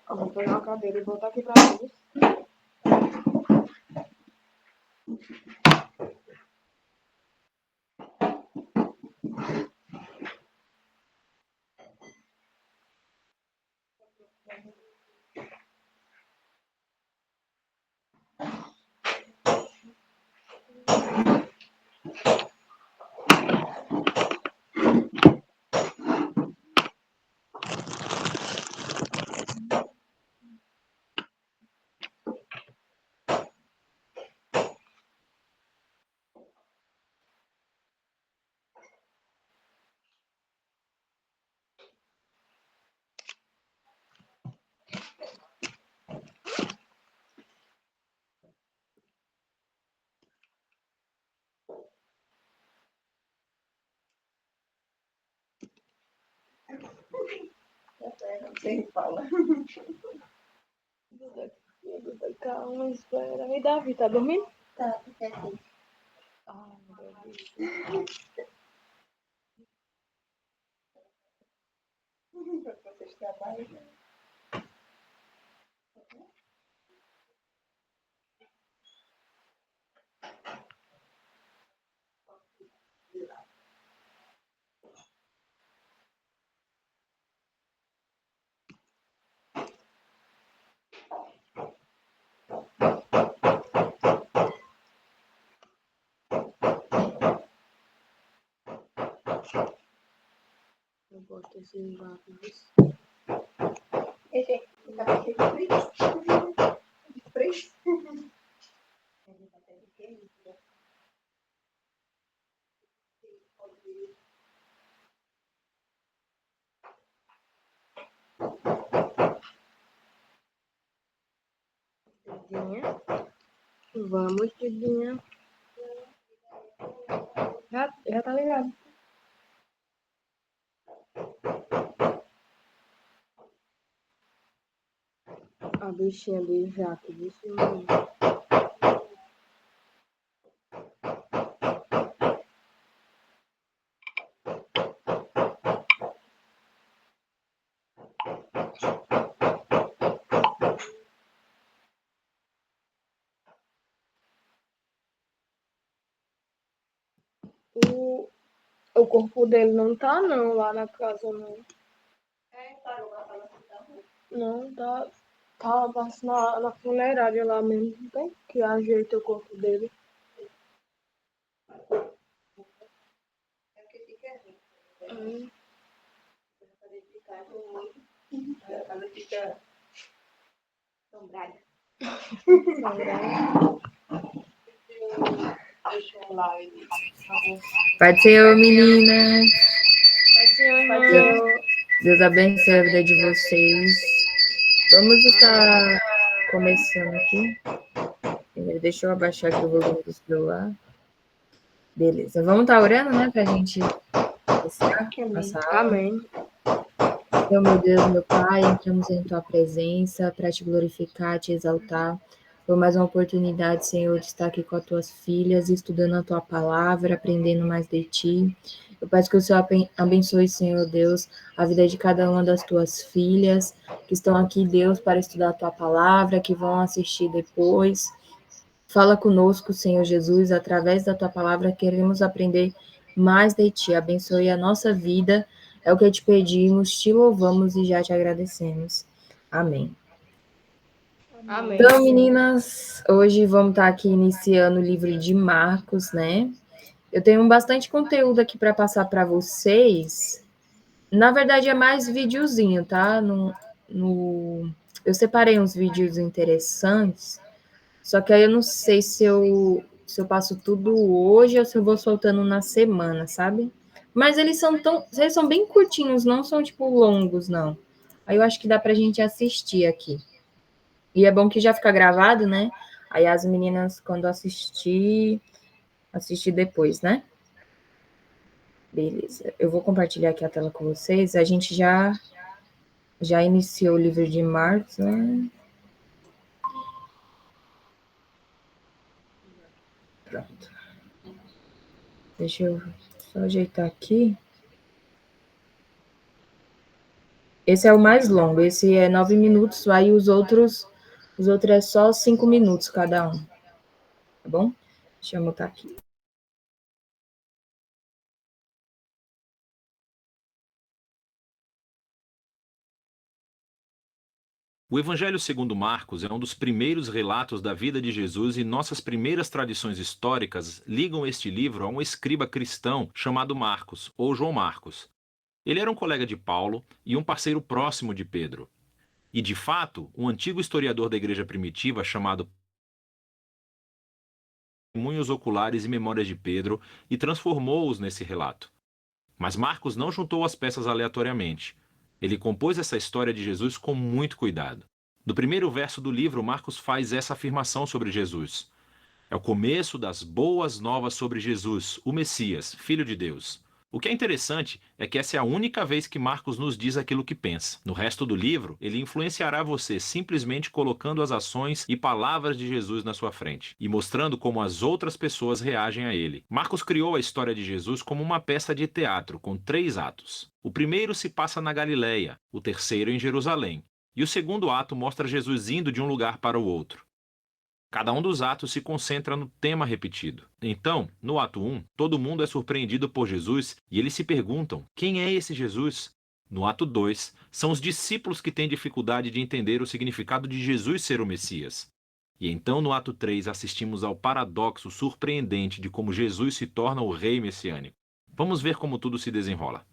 Eu vou pegar uma cadeira e botar aqui pra vocês. Sem fala. Calma, espera. E Davi, tá dormindo? Tá, fica aqui. Ah, meu Deus. Vocês trabalham. Eu gosto desses lápis. Esse aqui tá cheio de frizz. De frizz. Ele tá tendo que ir. Didinha. Vamos, Didinha. Já tá ligado. A bichinha de jato, bichinha. O corpo dele não tá, não, lá na casa, não. Parou lá pra tá. Não, tá. Tá na funerária lá mesmo, não tem? Que ajeita o corpo dele. É porque fica assim. Hum. Fazer ficar muito. A casa fica assombrada. Deixa eu lá ele. Pai do Senhor, meninas. Pai do Senhor. Deus abençoe a vida de vocês. Vamos estar começando aqui. Primeiro, deixa eu abaixar aqui o volume do celular. Beleza, vamos estar orando, né? Pra gente começar nossa aula. Amém. Senhor, meu Deus, meu Pai, entramos em Tua presença para Te glorificar, Te exaltar. Foi mais uma oportunidade, Senhor, de estar aqui com as Tuas filhas, estudando a Tua palavra, aprendendo mais de Ti. Eu peço que o Senhor abençoe, Senhor Deus, a vida de cada uma das Tuas filhas que estão aqui, Deus, para estudar a Tua palavra, que vão assistir depois. Fala conosco, Senhor Jesus, através da Tua palavra, queremos aprender mais de Ti. Abençoe a nossa vida. É o que te pedimos, te louvamos e já te agradecemos. Amém. Amém. Então, meninas, hoje vamos estar aqui iniciando o livro de Marcos, né? Eu tenho bastante conteúdo aqui para passar para vocês. Na verdade, é mais videozinho, tá? Eu separei uns vídeos interessantes, só que aí eu não sei se eu passo tudo hoje ou se eu vou soltando na semana, sabe? Mas eles são bem curtinhos, não são tipo longos, não. Aí eu acho que dá pra gente assistir aqui. E é bom que já fica gravado, né? Aí as meninas, quando assistir depois, né? Beleza. Eu vou compartilhar aqui a tela com vocês. A gente já iniciou o livro de Marcos, né? Pronto. Deixa eu só ajeitar aqui. Esse é o mais longo, esse é 9 minutos, aí os outros é só 5 minutos cada um, tá bom? Deixa eu anotar aqui. O Evangelho segundo Marcos é um dos primeiros relatos da vida de Jesus e nossas primeiras tradições históricas ligam este livro a um escriba cristão chamado Marcos, ou João Marcos. Ele era um colega de Paulo e um parceiro próximo de Pedro. E, de fato, um antigo historiador da igreja primitiva chamado Testemunhos Oculares e Memórias de Pedro e transformou-os nesse relato. Mas Marcos não juntou as peças aleatoriamente. Ele compôs essa história de Jesus com muito cuidado. No primeiro verso do livro, Marcos faz essa afirmação sobre Jesus. É o começo das boas novas sobre Jesus, o Messias, Filho de Deus. O que é interessante é que essa é a única vez que Marcos nos diz aquilo que pensa. No resto do livro, ele influenciará você simplesmente colocando as ações e palavras de Jesus na sua frente e mostrando como as outras pessoas reagem a ele. Marcos criou a história de Jesus como uma peça de teatro com 3 atos. O primeiro se passa na Galileia, o terceiro em Jerusalém, e o segundo ato mostra Jesus indo de um lugar para o outro. Cada um dos atos se concentra no tema repetido. Então, no ato 1, todo mundo é surpreendido por Jesus e eles se perguntam: quem é esse Jesus? No ato 2, são os discípulos que têm dificuldade de entender o significado de Jesus ser o Messias. E então, no ato 3, assistimos ao paradoxo surpreendente de como Jesus se torna o rei messiânico. Vamos ver como tudo se desenrola.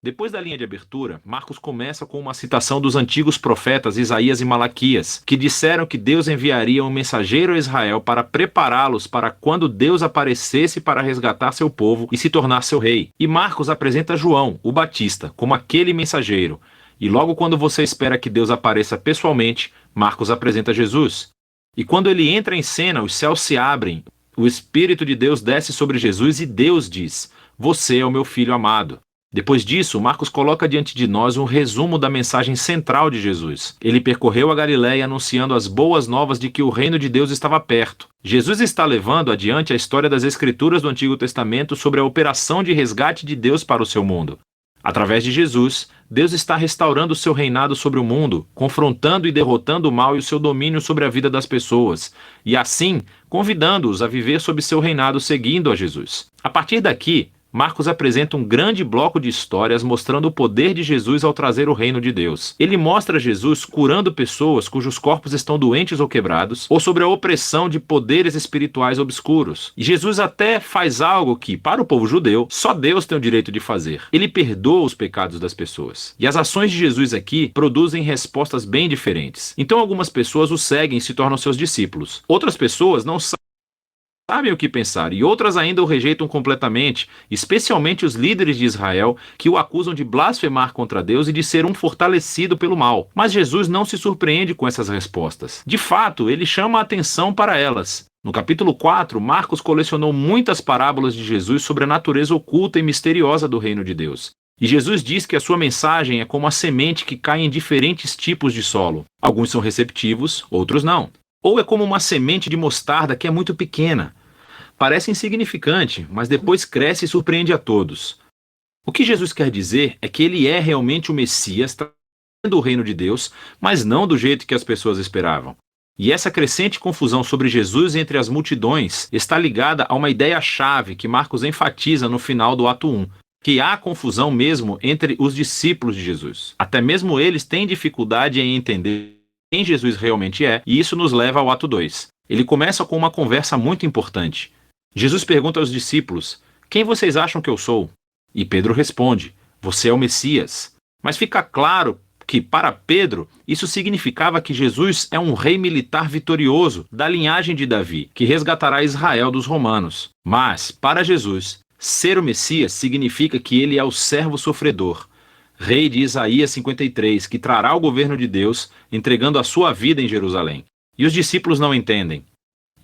Depois da linha de abertura, Marcos começa com uma citação dos antigos profetas Isaías e Malaquias, que disseram que Deus enviaria um mensageiro a Israel para prepará-los para quando Deus aparecesse para resgatar seu povo e se tornar seu rei. E Marcos apresenta João, o Batista, como aquele mensageiro. E logo quando você espera que Deus apareça pessoalmente, Marcos apresenta Jesus. E quando ele entra em cena, os céus se abrem, o Espírito de Deus desce sobre Jesus e Deus diz: "Você é o meu filho amado." Depois disso, Marcos coloca diante de nós um resumo da mensagem central de Jesus. Ele percorreu a Galileia anunciando as boas novas de que o reino de Deus estava perto. Jesus está levando adiante a história das Escrituras do Antigo Testamento sobre a operação de resgate de Deus para o seu mundo. Através de Jesus, Deus está restaurando o seu reinado sobre o mundo, confrontando e derrotando o mal e o seu domínio sobre a vida das pessoas, e assim, convidando-os a viver sob seu reinado seguindo a Jesus. A partir daqui, Marcos apresenta um grande bloco de histórias mostrando o poder de Jesus ao trazer o reino de Deus. Ele mostra Jesus curando pessoas cujos corpos estão doentes ou quebrados, ou sobre a opressão de poderes espirituais obscuros. E Jesus até faz algo que, para o povo judeu, só Deus tem o direito de fazer. Ele perdoa os pecados das pessoas. E as ações de Jesus aqui produzem respostas bem diferentes. Então algumas pessoas o seguem e se tornam seus discípulos. Outras pessoas não sabem o que pensar, e outras ainda o rejeitam completamente, especialmente os líderes de Israel, que o acusam de blasfemar contra Deus e de ser um fortalecido pelo mal. Mas Jesus não se surpreende com essas respostas. De fato, ele chama a atenção para elas. No capítulo 4, Marcos colecionou muitas parábolas de Jesus sobre a natureza oculta e misteriosa do reino de Deus. E Jesus diz que a sua mensagem é como a semente que cai em diferentes tipos de solo. Alguns são receptivos, outros não. Ou é como uma semente de mostarda que é muito pequena. Parece insignificante, mas depois cresce e surpreende a todos. O que Jesus quer dizer é que ele é realmente o Messias, trazendo o reino de Deus, mas não do jeito que as pessoas esperavam. E essa crescente confusão sobre Jesus entre as multidões está ligada a uma ideia-chave que Marcos enfatiza no final do ato 1, que há confusão mesmo entre os discípulos de Jesus. Até mesmo eles têm dificuldade em entender quem Jesus realmente é, e isso nos leva ao ato 2. Ele começa com uma conversa muito importante. Jesus pergunta aos discípulos: quem vocês acham que eu sou? E Pedro responde: você é o Messias. Mas fica claro que, para Pedro, isso significava que Jesus é um rei militar vitorioso da linhagem de Davi, que resgatará Israel dos romanos. Mas, para Jesus, ser o Messias significa que ele é o servo sofredor, rei de Isaías 53, que trará o governo de Deus, entregando a sua vida em Jerusalém. E os discípulos não entendem.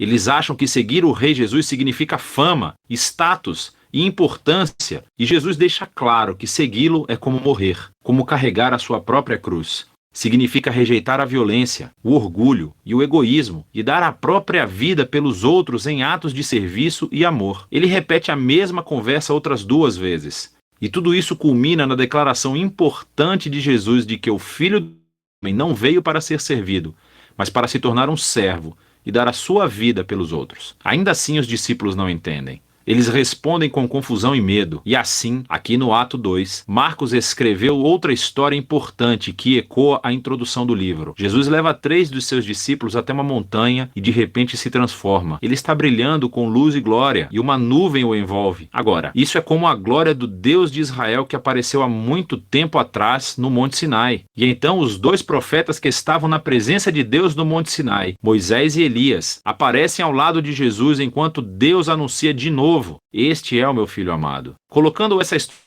Eles acham que seguir o rei Jesus significa fama, status e importância, e Jesus deixa claro que segui-lo é como morrer, como carregar a sua própria cruz. Significa rejeitar a violência, o orgulho e o egoísmo e dar a própria vida pelos outros em atos de serviço e amor. Ele repete a mesma conversa outras 2 vezes. E tudo isso culmina na declaração importante de Jesus de que o Filho do Homem não veio para ser servido, mas para se tornar um servo e dar a sua vida pelos outros. Ainda assim, os discípulos não entendem. Eles respondem com confusão e medo. E assim, aqui no ato 2, Marcos escreveu outra história importante que ecoa a introdução do livro. Jesus leva 3 dos seus discípulos até uma montanha e de repente se transforma. Ele está brilhando com luz e glória e uma nuvem o envolve. Agora, isso é como a glória do Deus de Israel que apareceu há muito tempo atrás no Monte Sinai. E então os 2 profetas que estavam na presença de Deus no Monte Sinai, Moisés e Elias, aparecem ao lado de Jesus enquanto Deus anuncia de novo: este é o meu filho amado. Colocando essa história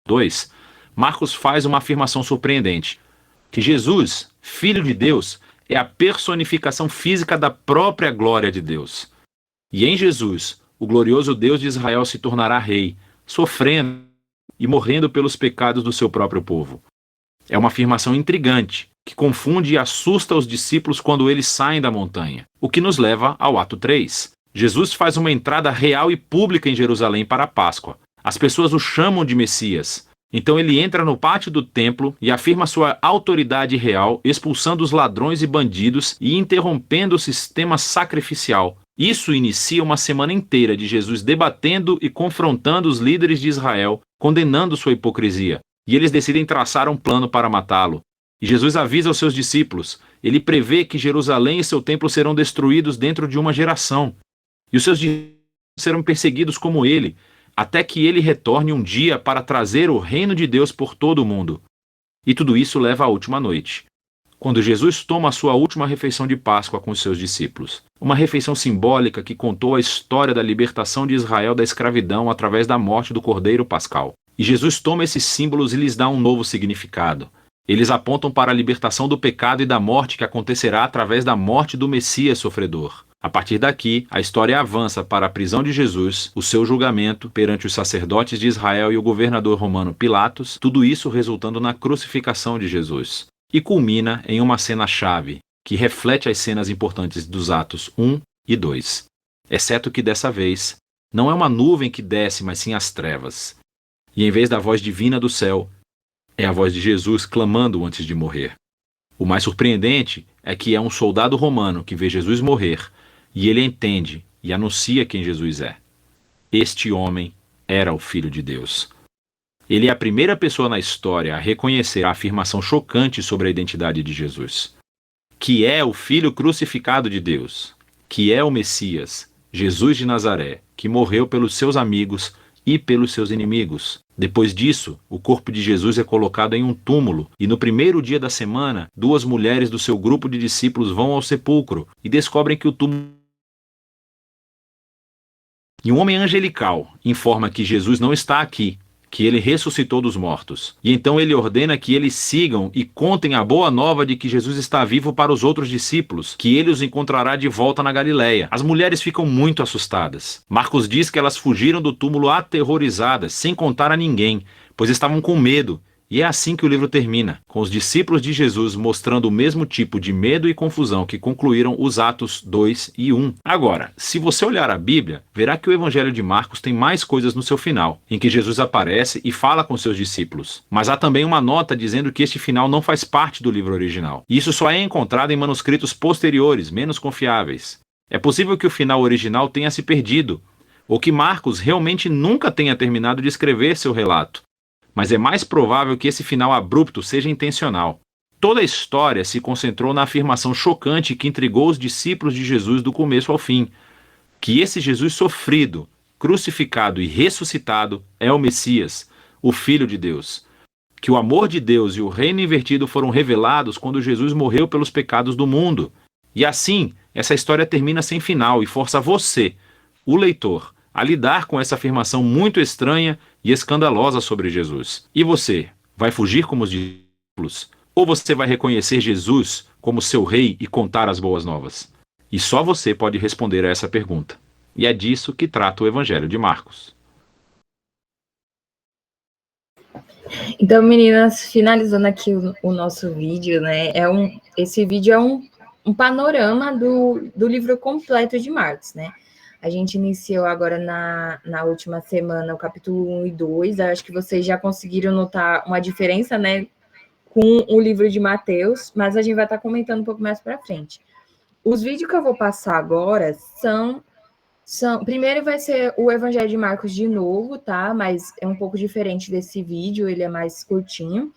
2, Marcos faz uma afirmação surpreendente: que Jesus, Filho de Deus, é a personificação física da própria glória de Deus. E em Jesus, o glorioso Deus de Israel se tornará rei, sofrendo e morrendo pelos pecados do seu próprio povo. É uma afirmação intrigante, que confunde e assusta os discípulos quando eles saem da montanha, o que nos leva ao ato 3. Jesus faz uma entrada real e pública em Jerusalém para a Páscoa. As pessoas o chamam de Messias. Então ele entra no pátio do templo e afirma sua autoridade real, expulsando os ladrões e bandidos e interrompendo o sistema sacrificial. Isso inicia uma semana inteira de Jesus debatendo e confrontando os líderes de Israel, condenando sua hipocrisia. E eles decidem traçar um plano para matá-lo. E Jesus avisa aos seus discípulos. Ele prevê que Jerusalém e seu templo serão destruídos dentro de uma geração. E os seus discípulos serão perseguidos como ele, até que ele retorne um dia para trazer o reino de Deus por todo o mundo. E tudo isso leva à última noite, quando Jesus toma a sua última refeição de Páscoa com os seus discípulos. Uma refeição simbólica que contou a história da libertação de Israel da escravidão através da morte do Cordeiro Pascal. E Jesus toma esses símbolos e lhes dá um novo significado. Eles apontam para a libertação do pecado e da morte que acontecerá através da morte do Messias sofredor. A partir daqui, a história avança para a prisão de Jesus, o seu julgamento perante os sacerdotes de Israel e o governador romano Pilatos, tudo isso resultando na crucificação de Jesus. E culmina em uma cena-chave, que reflete as cenas importantes dos atos 1 e 2. Exceto que dessa vez, não é uma nuvem que desce, mas sim as trevas. E em vez da voz divina do céu, é a voz de Jesus clamando antes de morrer. O mais surpreendente é que é um soldado romano que vê Jesus morrer, e ele entende e anuncia quem Jesus é. Este homem era o Filho de Deus. Ele é a primeira pessoa na história a reconhecer a afirmação chocante sobre a identidade de Jesus, que é o Filho crucificado de Deus, que é o Messias, Jesus de Nazaré, que morreu pelos seus amigos e pelos seus inimigos. Depois disso, o corpo de Jesus é colocado em um túmulo, e no primeiro dia da semana, 2 mulheres do seu grupo de discípulos vão ao sepulcro e descobrem que o túmulo. E um homem angelical informa que Jesus não está aqui, que ele ressuscitou dos mortos. E então ele ordena que eles sigam e contem a boa nova de que Jesus está vivo para os outros discípulos, que ele os encontrará de volta na Galileia. As mulheres ficam muito assustadas. Marcos diz que elas fugiram do túmulo aterrorizadas, sem contar a ninguém, pois estavam com medo. E é assim que o livro termina, com os discípulos de Jesus mostrando o mesmo tipo de medo e confusão que concluíram os Atos 2 e 1. Agora, se você olhar a Bíblia, verá que o Evangelho de Marcos tem mais coisas no seu final, em que Jesus aparece e fala com seus discípulos. Mas há também uma nota dizendo que este final não faz parte do livro original. E isso só é encontrado em manuscritos posteriores, menos confiáveis. É possível que o final original tenha se perdido, ou que Marcos realmente nunca tenha terminado de escrever seu relato. Mas é mais provável que esse final abrupto seja intencional. Toda a história se concentrou na afirmação chocante que intrigou os discípulos de Jesus do começo ao fim, que esse Jesus sofrido, crucificado e ressuscitado é o Messias, o Filho de Deus, que o amor de Deus e o reino invertido foram revelados quando Jesus morreu pelos pecados do mundo. E assim, essa história termina sem final e força você, o leitor, a lidar com essa afirmação muito estranha e escandalosa sobre Jesus. E você, vai fugir como os discípulos? Ou você vai reconhecer Jesus como seu rei e contar as boas novas? E só você pode responder a essa pergunta. E é disso que trata o Evangelho de Marcos. Então, meninas, finalizando aqui o nosso vídeo, né? Esse vídeo é um panorama do livro completo de Marcos, né? A gente iniciou agora na última semana o capítulo 1 e 2. Acho que vocês já conseguiram notar uma diferença, né, com o livro de Mateus, mas a gente vai estar comentando um pouco mais para frente. Os vídeos que eu vou passar agora são... Primeiro vai ser o Evangelho de Marcos de novo, tá? Mas é um pouco diferente desse vídeo, ele é mais curtinho.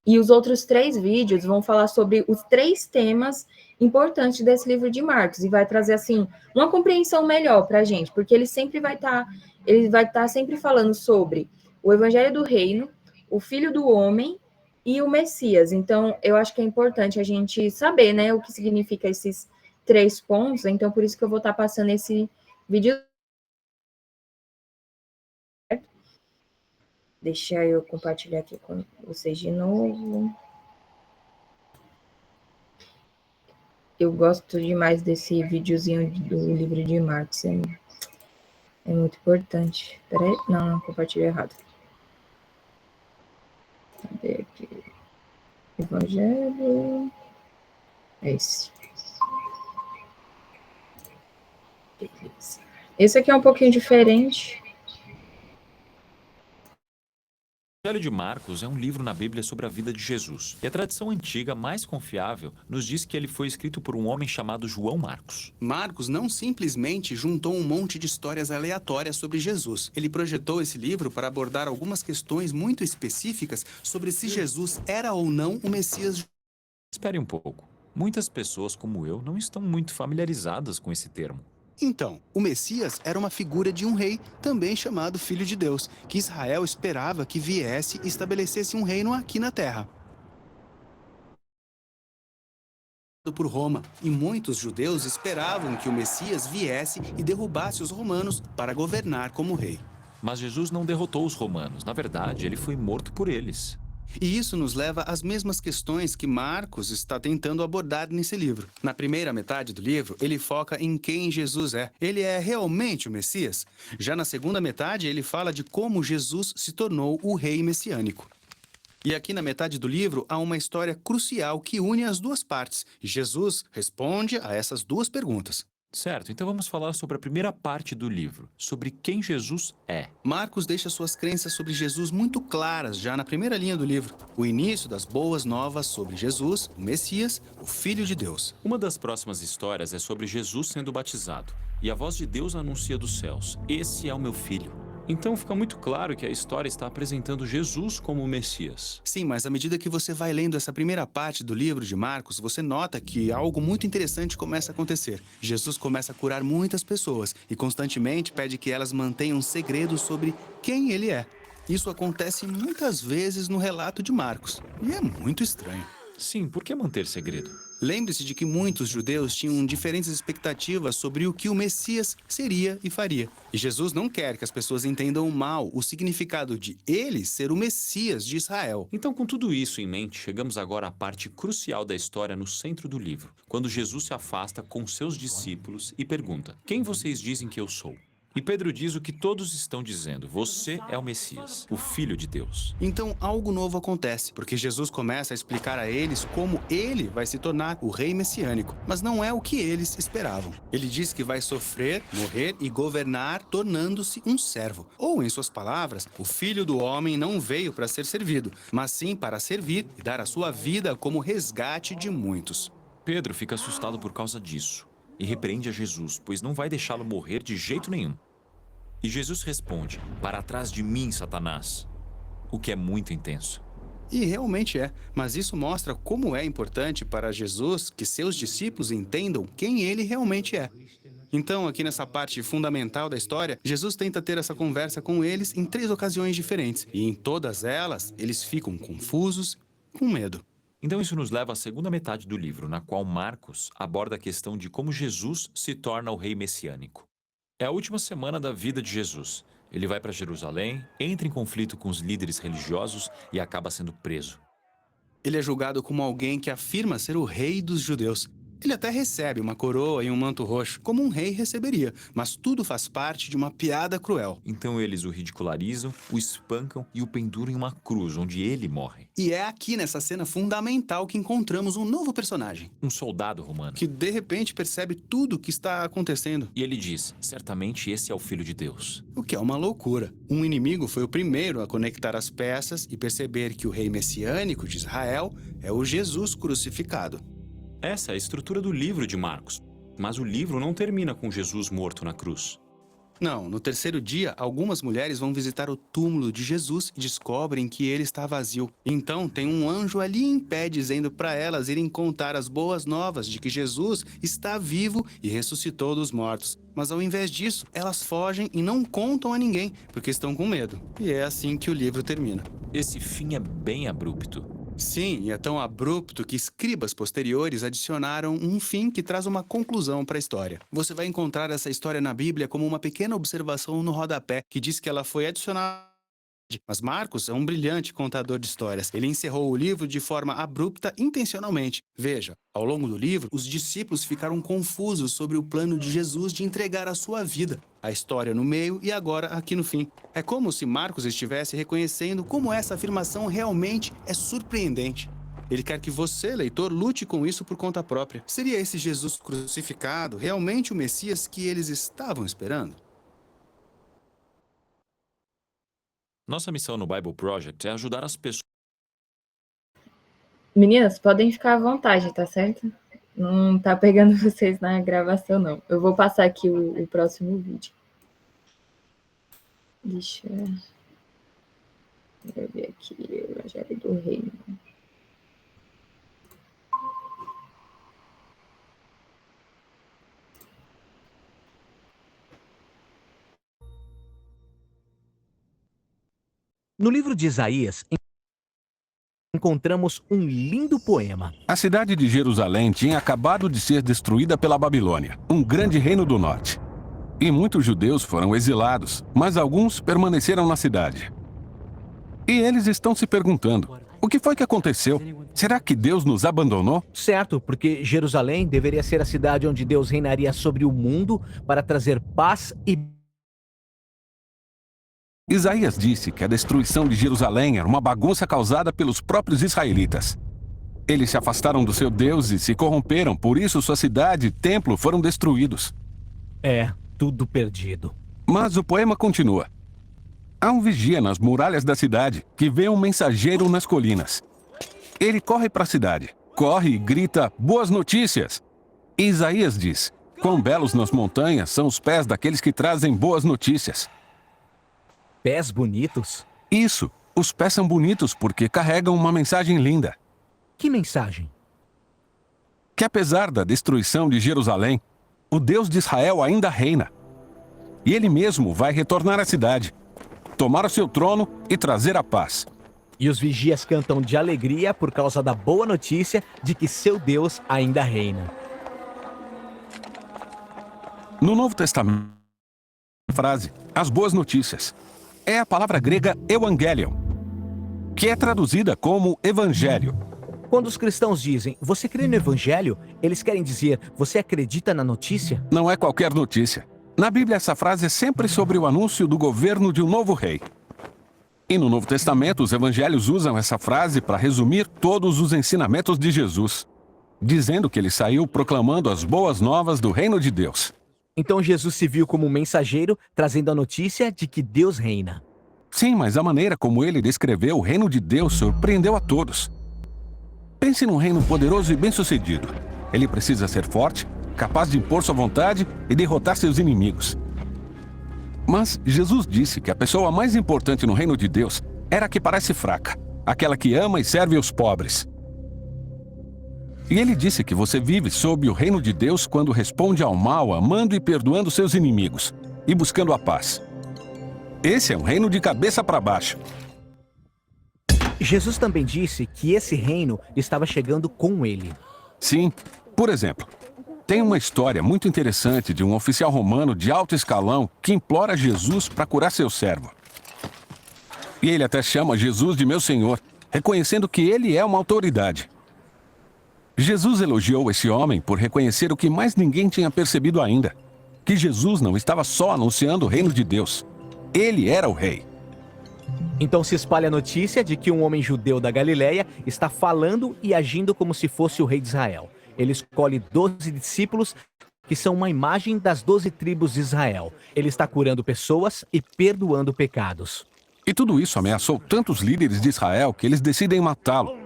E os outros 3 vídeos vão falar sobre os 3 temas importantes desse livro de Marcos e vai trazer, assim, uma compreensão melhor para a gente, porque ele vai estar sempre falando sobre o Evangelho do Reino, o Filho do Homem e o Messias. Então, eu acho que é importante a gente saber, né, o que significa esses 3 pontos. Então, por isso que eu vou estar passando esse vídeo. Deixa eu compartilhar aqui com vocês de novo. Eu gosto demais desse videozinho do livro de Marcos. É muito importante. Peraí, não, compartilhei errado. Cadê aqui? Evangelho. É esse. Beleza. Esse aqui é um pouquinho diferente. O Evangelho de Marcos é um livro na Bíblia sobre a vida de Jesus. E a tradição antiga mais confiável nos diz que ele foi escrito por um homem chamado João Marcos. Marcos não simplesmente juntou um monte de histórias aleatórias sobre Jesus. Ele projetou esse livro para abordar algumas questões muito específicas sobre se Jesus era ou não o Messias. Espere um pouco. Muitas pessoas como eu não estão muito familiarizadas com esse termo. Então, o Messias era uma figura de um rei, também chamado Filho de Deus, que Israel esperava que viesse e estabelecesse um reino aqui na Terra. Por Roma, e muitos judeus esperavam que o Messias viesse e derrubasse os romanos para governar como rei. Mas Jesus não derrotou os romanos. Na verdade, ele foi morto por eles. E isso nos leva às mesmas questões que Marcos está tentando abordar nesse livro. Na primeira metade do livro, ele foca em quem Jesus é. Ele é realmente o Messias? Já na segunda metade, ele fala de como Jesus se tornou o rei messiânico. E aqui na metade do livro, há uma história crucial que une as duas partes. E Jesus responde a essas duas perguntas. Certo, então vamos falar sobre a primeira parte do livro, sobre quem Jesus é. Marcos deixa suas crenças sobre Jesus muito claras já na primeira linha do livro. O início das boas novas sobre Jesus, o Messias, o Filho de Deus. Uma das próximas histórias é sobre Jesus sendo batizado. E a voz de Deus anuncia dos céus: "Esse é o meu filho." Então fica muito claro que a história está apresentando Jesus como o Messias. Sim, mas à medida que você vai lendo essa primeira parte do livro de Marcos, você nota que algo muito interessante começa a acontecer. Jesus começa a curar muitas pessoas e constantemente pede que elas mantenham segredo sobre quem ele é. Isso acontece muitas vezes no relato de Marcos, e é muito estranho. Sim, por que manter segredo? Lembre-se de que muitos judeus tinham diferentes expectativas sobre o que o Messias seria e faria. E Jesus não quer que as pessoas entendam mal o significado de ele ser o Messias de Israel. Então, com tudo isso em mente, chegamos agora à parte crucial da história no centro do livro, quando Jesus se afasta com seus discípulos e pergunta: "Quem vocês dizem que eu sou?" E Pedro diz o que todos estão dizendo: "Você é o Messias, o Filho de Deus." Então algo novo acontece, porque Jesus começa a explicar a eles como ele vai se tornar o rei messiânico, mas não é o que eles esperavam. Ele diz que vai sofrer, morrer e governar, tornando-se um servo. Ou, em suas palavras, o Filho do Homem não veio para ser servido, mas sim para servir e dar a sua vida como resgate de muitos. Pedro fica assustado por causa disso e repreende a Jesus, pois não vai deixá-lo morrer de jeito nenhum. E Jesus responde: "Para trás de mim, Satanás", o que é muito intenso. E realmente é, mas isso mostra como é importante para Jesus que seus discípulos entendam quem ele realmente é. Então, aqui nessa parte fundamental da história, Jesus tenta ter essa conversa com eles em 3 ocasiões diferentes, e em todas elas, eles ficam confusos, com medo. Então isso nos leva à segunda metade do livro, na qual Marcos aborda a questão de como Jesus se torna o rei messiânico. É a última semana da vida de Jesus. Ele vai para Jerusalém, entra em conflito com os líderes religiosos e acaba sendo preso. Ele é julgado como alguém que afirma ser o rei dos judeus. Ele até recebe uma coroa e um manto roxo, como um rei receberia, mas tudo faz parte de uma piada cruel. Então eles o ridicularizam, o espancam e o penduram em uma cruz, onde ele morre. E é aqui nessa cena fundamental que encontramos um novo personagem, Um soldado romano. que de repente percebe tudo o que está acontecendo, E ele diz, certamente esse é o Filho de Deus. o que é uma loucura. Um inimigo foi o primeiro a conectar as peças e perceber que o rei messiânico de Israel é o Jesus crucificado. Essa é a estrutura do livro de Marcos. Mas o livro não termina com Jesus morto na cruz. Não, no terceiro dia, algumas mulheres vão visitar o túmulo de Jesus e descobrem que ele está vazio. Então, tem um anjo ali em pé dizendo para elas irem contar as boas novas de que Jesus está vivo e ressuscitou dos mortos. Mas ao invés disso, elas fogem e não contam a ninguém, porque estão com medo. E é assim que o livro termina. Esse fim é bem abrupto. Sim, e é tão abrupto que escribas posteriores adicionaram um fim que traz uma conclusão para a história. Você vai encontrar essa história na Bíblia como uma pequena observação no rodapé, que diz que ela foi adicionada. Mas Marcos é um brilhante contador de histórias. Ele encerrou o livro de forma abrupta intencionalmente. Veja, ao longo do livro, os discípulos ficaram confusos sobre o plano de Jesus de entregar a sua vida. A história no meio e agora aqui no fim. É como se Marcos estivesse reconhecendo como essa afirmação realmente é surpreendente. Ele quer que você, leitor, lute com isso por conta própria. Seria esse Jesus crucificado realmente o Messias que eles estavam esperando? Nossa missão no Bible Project é ajudar as pessoas. Meninas, podem ficar à vontade, tá certo? Não tá pegando vocês na gravação, não. Eu vou passar aqui o próximo vídeo. Deixa eu ver aqui, o Evangelho do Reino. No livro de Isaías, encontramos um lindo poema. A cidade de Jerusalém tinha acabado de ser destruída pela Babilônia, um grande reino do norte. E muitos judeus foram exilados, mas alguns permaneceram na cidade. E eles estão se perguntando, o que foi que aconteceu? Será que Deus nos abandonou? Certo, porque Jerusalém deveria ser a cidade onde Deus reinaria sobre o mundo para trazer paz e... Isaías disse que a destruição de Jerusalém era uma bagunça causada pelos próprios israelitas. Eles se afastaram do seu Deus e se corromperam, por isso sua cidade e templo foram destruídos. É, tudo perdido. Mas o poema continua. Há um vigia nas muralhas da cidade que vê um mensageiro nas colinas. Ele corre para a cidade, corre e grita, boas notícias! E Isaías diz, quão belos nas montanhas são os pés daqueles que trazem boas notícias. Pés bonitos? Isso, os pés são bonitos porque carregam uma mensagem linda. Que mensagem? Que apesar da destruição de Jerusalém, o Deus de Israel ainda reina. E ele mesmo vai retornar à cidade, tomar o seu trono e trazer a paz. E os vigias cantam de alegria por causa da boa notícia de que seu Deus ainda reina. No Novo Testamento, a frase, as boas notícias, é a palavra grega evangelion, que é traduzida como evangelho. Quando os cristãos dizem, você crê no evangelho, eles querem dizer, você acredita na notícia? Não é qualquer notícia. Na Bíblia, essa frase é sempre sobre o anúncio do governo de um novo rei. E no Novo Testamento, os evangelhos usam essa frase para resumir todos os ensinamentos de Jesus, dizendo que ele saiu proclamando as boas novas do reino de Deus. Então Jesus se viu como um mensageiro, trazendo a notícia de que Deus reina. Sim, mas a maneira como ele descreveu o reino de Deus surpreendeu a todos. Pense num reino poderoso e bem-sucedido. Ele precisa ser forte, capaz de impor sua vontade e derrotar seus inimigos. Mas Jesus disse que a pessoa mais importante no reino de Deus era a que parece fraca, aquela que ama e serve os pobres. E ele disse que você vive sob o reino de Deus quando responde ao mal, amando e perdoando seus inimigos e buscando a paz. Esse é um reino de cabeça para baixo. Jesus também disse que esse reino estava chegando com ele. Sim, por exemplo, tem uma história muito interessante de um oficial romano de alto escalão que implora Jesus para curar seu servo. E ele até chama Jesus de meu senhor, reconhecendo que ele é uma autoridade. Jesus elogiou esse homem por reconhecer o que mais ninguém tinha percebido ainda: que Jesus não estava só anunciando o reino de Deus. Ele era o rei. Então se espalha a notícia de que um homem judeu da Galileia está falando e agindo como se fosse o rei de Israel. Ele escolhe 12 discípulos, que são uma imagem das 12 tribos de Israel. Ele está curando pessoas e perdoando pecados. E tudo isso ameaçou tantos líderes de Israel que eles decidem matá-lo.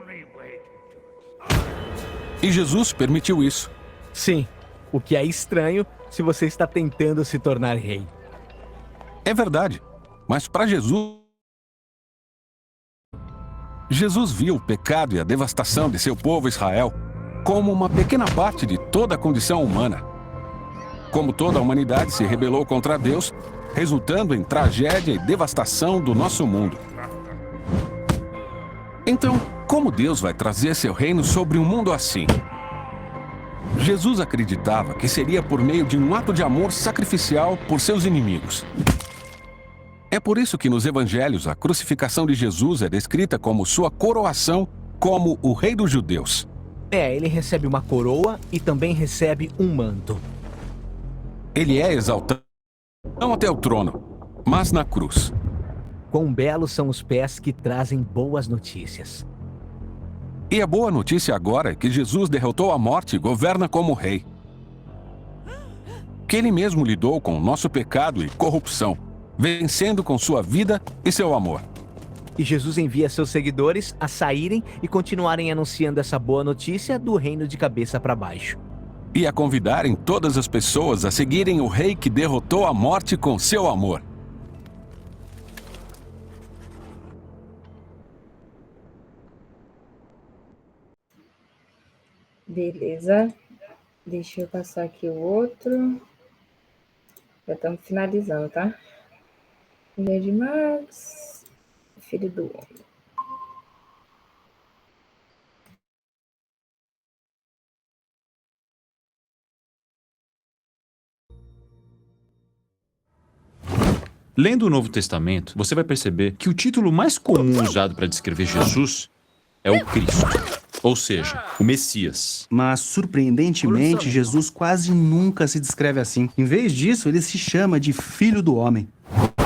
E Jesus permitiu isso. Sim, o que é estranho se você está tentando se tornar rei. É verdade, mas para Jesus viu o pecado e a devastação de seu povo Israel como uma pequena parte de toda a condição humana. Como toda a humanidade se rebelou contra Deus, resultando em tragédia e devastação do nosso mundo. Então, como Deus vai trazer seu reino sobre um mundo assim? Jesus acreditava que seria por meio de um ato de amor sacrificial por seus inimigos. É por isso que nos evangelhos a crucificação de Jesus é descrita como sua coroação como o rei dos judeus. Ele recebe uma coroa e também recebe um manto. Ele é exaltado não até o trono, mas na cruz. Quão belos são os pés que trazem boas notícias. E a boa notícia agora é que Jesus derrotou a morte e governa como rei. Que ele mesmo lidou com o nosso pecado e corrupção, vencendo com sua vida e seu amor. E Jesus envia seus seguidores a saírem e continuarem anunciando essa boa notícia do reino de cabeça para baixo. E a convidarem todas as pessoas a seguirem o rei que derrotou a morte com seu amor. Beleza. Deixa eu passar aqui o outro. Já estamos finalizando, tá? Mulher de Marcos, filho do homem. Lendo o Novo Testamento, você vai perceber que o título mais comum usado para descrever Jesus é o Cristo, ou seja, o Messias. Mas, surpreendentemente, Jesus quase nunca se descreve assim. Em vez disso, ele se chama de Filho do Homem.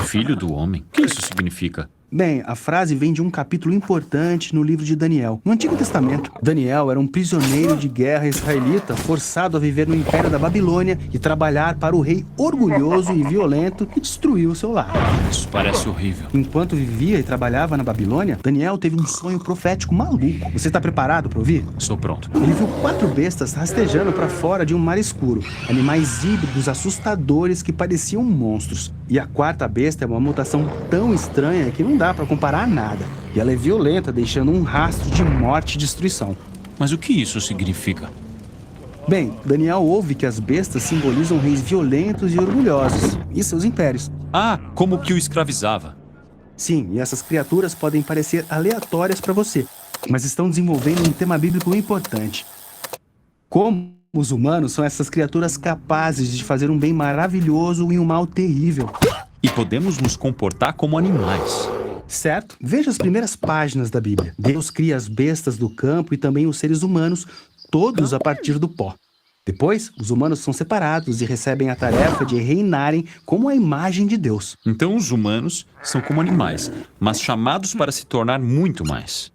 Filho do homem? O que isso significa? Bem, a frase vem de um capítulo importante no livro de Daniel, no Antigo Testamento. Daniel era um prisioneiro de guerra israelita forçado a viver no Império da Babilônia e trabalhar para o rei orgulhoso e violento que destruiu seu lar. Isso parece horrível. Enquanto vivia e trabalhava na Babilônia, Daniel teve um sonho profético maluco. Você está preparado para ouvir? Estou pronto. Ele viu 4 bestas rastejando para fora de um mar escuro, animais híbridos assustadores que pareciam monstros. E a 4ª besta é uma mutação tão estranha que não dá para comparar a nada. E ela é violenta, deixando um rastro de morte e destruição. Mas o que isso significa? Bem, Daniel ouve que as bestas simbolizam reis violentos e orgulhosos, e seus impérios. Ah, como que o escravizava. Sim, e essas criaturas podem parecer aleatórias para você, mas estão desenvolvendo um tema bíblico importante. Como os humanos são essas criaturas capazes de fazer um bem maravilhoso e um mal terrível. E podemos nos comportar como animais. Certo? Veja as primeiras páginas da Bíblia. Deus cria as bestas do campo e também os seres humanos, todos a partir do pó. Depois, os humanos são separados e recebem a tarefa de reinarem como a imagem de Deus. Então os humanos são como animais, mas chamados para se tornar muito mais.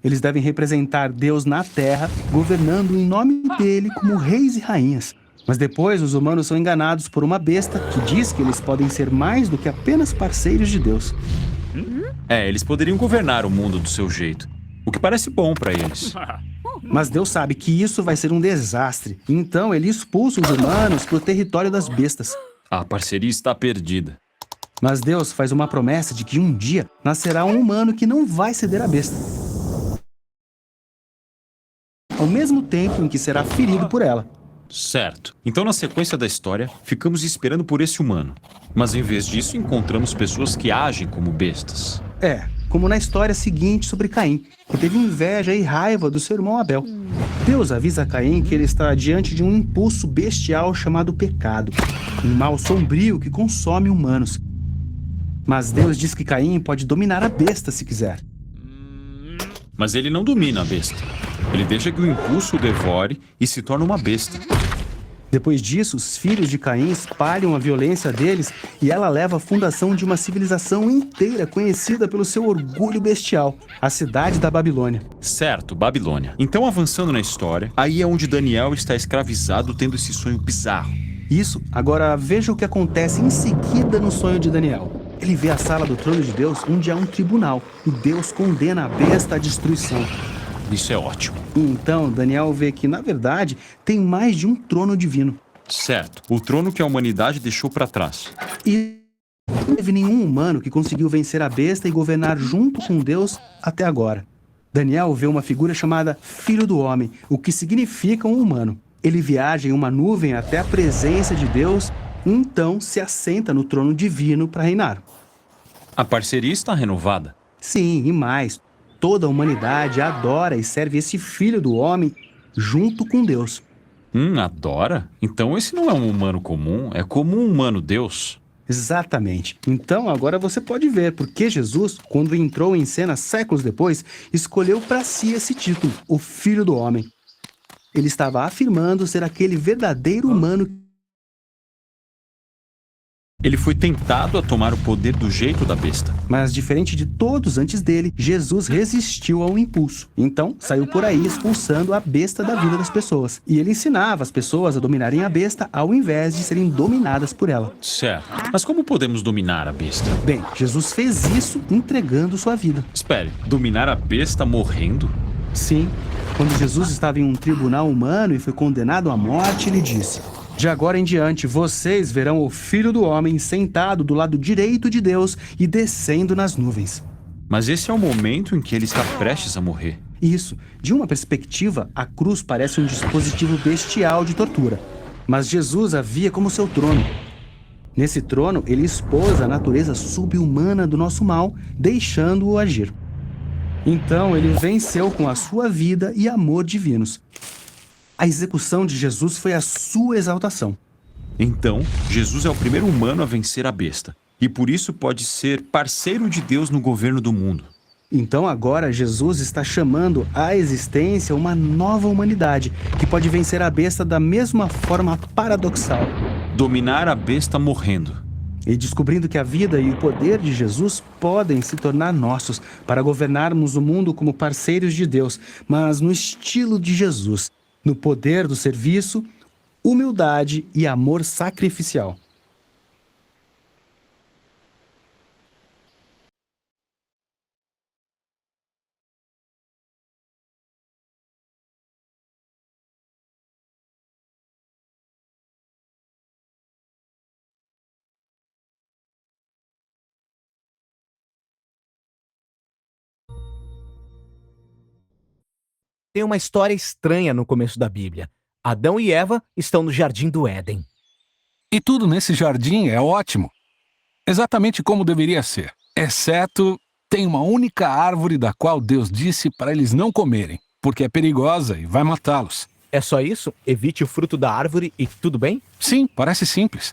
Eles devem representar Deus na terra, governando em nome dele como reis e rainhas. Mas depois os humanos são enganados por uma besta que diz que eles podem ser mais do que apenas parceiros de Deus. Eles poderiam governar o mundo do seu jeito, o que parece bom para eles. Mas Deus sabe que isso vai ser um desastre. Então ele expulsa os humanos para o território das bestas. A parceria está perdida. Mas Deus faz uma promessa de que um dia nascerá um humano que não vai ceder à besta, ao mesmo tempo em que será ferido por ela. Certo. Então, na sequência da história, ficamos esperando por esse humano. Mas, em vez disso, encontramos pessoas que agem como bestas. Como na história seguinte sobre Caim, que teve inveja e raiva do seu irmão Abel. Deus avisa Caim que ele está diante de um impulso bestial chamado pecado, um mal sombrio que consome humanos. Mas Deus diz que Caim pode dominar a besta se quiser. Mas ele não domina a besta. Ele deixa que o impulso o devore e se torna uma besta. Depois disso, os filhos de Caim espalham a violência deles e ela leva à fundação de uma civilização inteira conhecida pelo seu orgulho bestial, a cidade da Babilônia. Certo, Babilônia. Então, avançando na história, aí é onde Daniel está escravizado tendo esse sonho bizarro. Isso, agora veja o que acontece em seguida no sonho de Daniel. Ele vê a sala do trono de Deus, onde há um tribunal, e Deus condena a besta à destruição. Isso é ótimo. Então, Daniel vê que, na verdade, tem mais de um trono divino. Certo, o trono que a humanidade deixou para trás. E não teve nenhum humano que conseguiu vencer a besta e governar junto com Deus até agora. Daniel vê uma figura chamada Filho do Homem, o que significa um humano. Ele viaja em uma nuvem até a presença de Deus e então se assenta no trono divino para reinar. A parceria está renovada. Sim, e mais. Toda a humanidade adora e serve esse Filho do Homem junto com Deus. Adora? Então esse não é um humano comum, é como um humano Deus. Exatamente. Então agora você pode ver porque Jesus, quando entrou em cena séculos depois, escolheu para si esse título, o Filho do Homem. Ele estava afirmando ser aquele verdadeiro humano. Ele foi tentado a tomar o poder do jeito da besta. Mas, diferente de todos antes dele, Jesus resistiu ao impulso. Então, saiu por aí expulsando a besta da vida das pessoas. E ele ensinava as pessoas a dominarem a besta ao invés de serem dominadas por ela. Certo. Mas como podemos dominar a besta? Bem, Jesus fez isso entregando sua vida. Espere, dominar a besta morrendo? Sim. Quando Jesus estava em um tribunal humano e foi condenado à morte, ele disse: de agora em diante, vocês verão o Filho do Homem sentado do lado direito de Deus e descendo nas nuvens. Mas esse é o momento em que ele está prestes a morrer. Isso. De uma perspectiva, a cruz parece um dispositivo bestial de tortura. Mas Jesus a via como seu trono. Nesse trono, ele expôs a natureza sub-humana do nosso mal, deixando-o agir. Então, ele venceu com a sua vida e amor divinos. A execução de Jesus foi a sua exaltação. Então, Jesus é o primeiro humano a vencer a besta. E por isso pode ser parceiro de Deus no governo do mundo. Então agora Jesus está chamando à existência uma nova humanidade que pode vencer a besta da mesma forma paradoxal. Dominar a besta morrendo. E descobrindo que a vida e o poder de Jesus podem se tornar nossos para governarmos o mundo como parceiros de Deus, mas no estilo de Jesus. No poder do serviço, humildade e amor sacrificial. Tem uma história estranha no começo da Bíblia. Adão e Eva estão no jardim do Éden. E tudo nesse jardim é ótimo. Exatamente como deveria ser. Exceto, tem uma única árvore da qual Deus disse para eles não comerem, porque é perigosa e vai matá-los. É só isso? Evite o fruto da árvore e tudo bem? Sim, parece simples.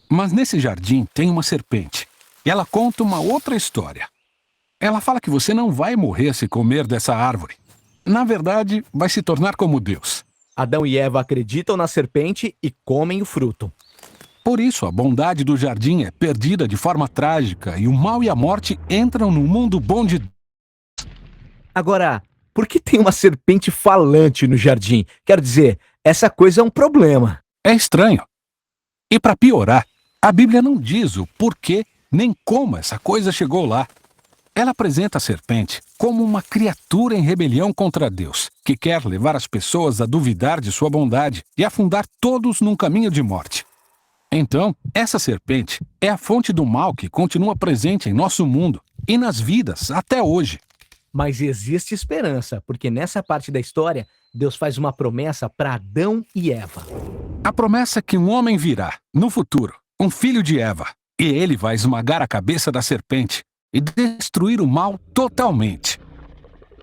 Mas nesse jardim tem uma serpente. E ela conta uma outra história. Ela fala que você não vai morrer se comer dessa árvore. Na verdade, vai se tornar como Deus. Adão e Eva acreditam na serpente e comem o fruto. Por isso, a bondade do jardim é perdida de forma trágica e o mal e a morte entram no mundo bom de Deus. Agora, por que tem uma serpente falante no jardim? Quero dizer, essa coisa é um problema. É estranho. E para piorar, a Bíblia não diz o porquê nem como essa coisa chegou lá. Ela apresenta a serpente como uma criatura em rebelião contra Deus, que quer levar as pessoas a duvidar de sua bondade e afundar todos num caminho de morte. Então, essa serpente é a fonte do mal que continua presente em nosso mundo e nas vidas até hoje. Mas existe esperança, porque nessa parte da história, Deus faz uma promessa para Adão e Eva. A promessa é que um homem virá, no futuro, um filho de Eva, e ele vai esmagar a cabeça da serpente e destruir o mal totalmente.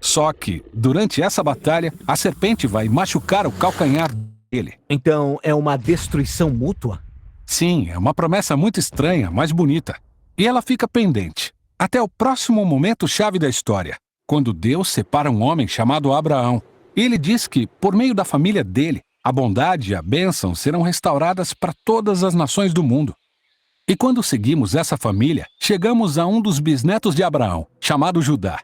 Só que, durante essa batalha, a serpente vai machucar o calcanhar dele. Então, é uma destruição mútua? Sim, é uma promessa muito estranha, mas bonita. E ela fica pendente, até o próximo momento-chave da história, quando Deus separa um homem chamado Abraão. Ele diz que, por meio da família dele, a bondade e a bênção serão restauradas para todas as nações do mundo. E quando seguimos essa família, chegamos a um dos bisnetos de Abraão, chamado Judá.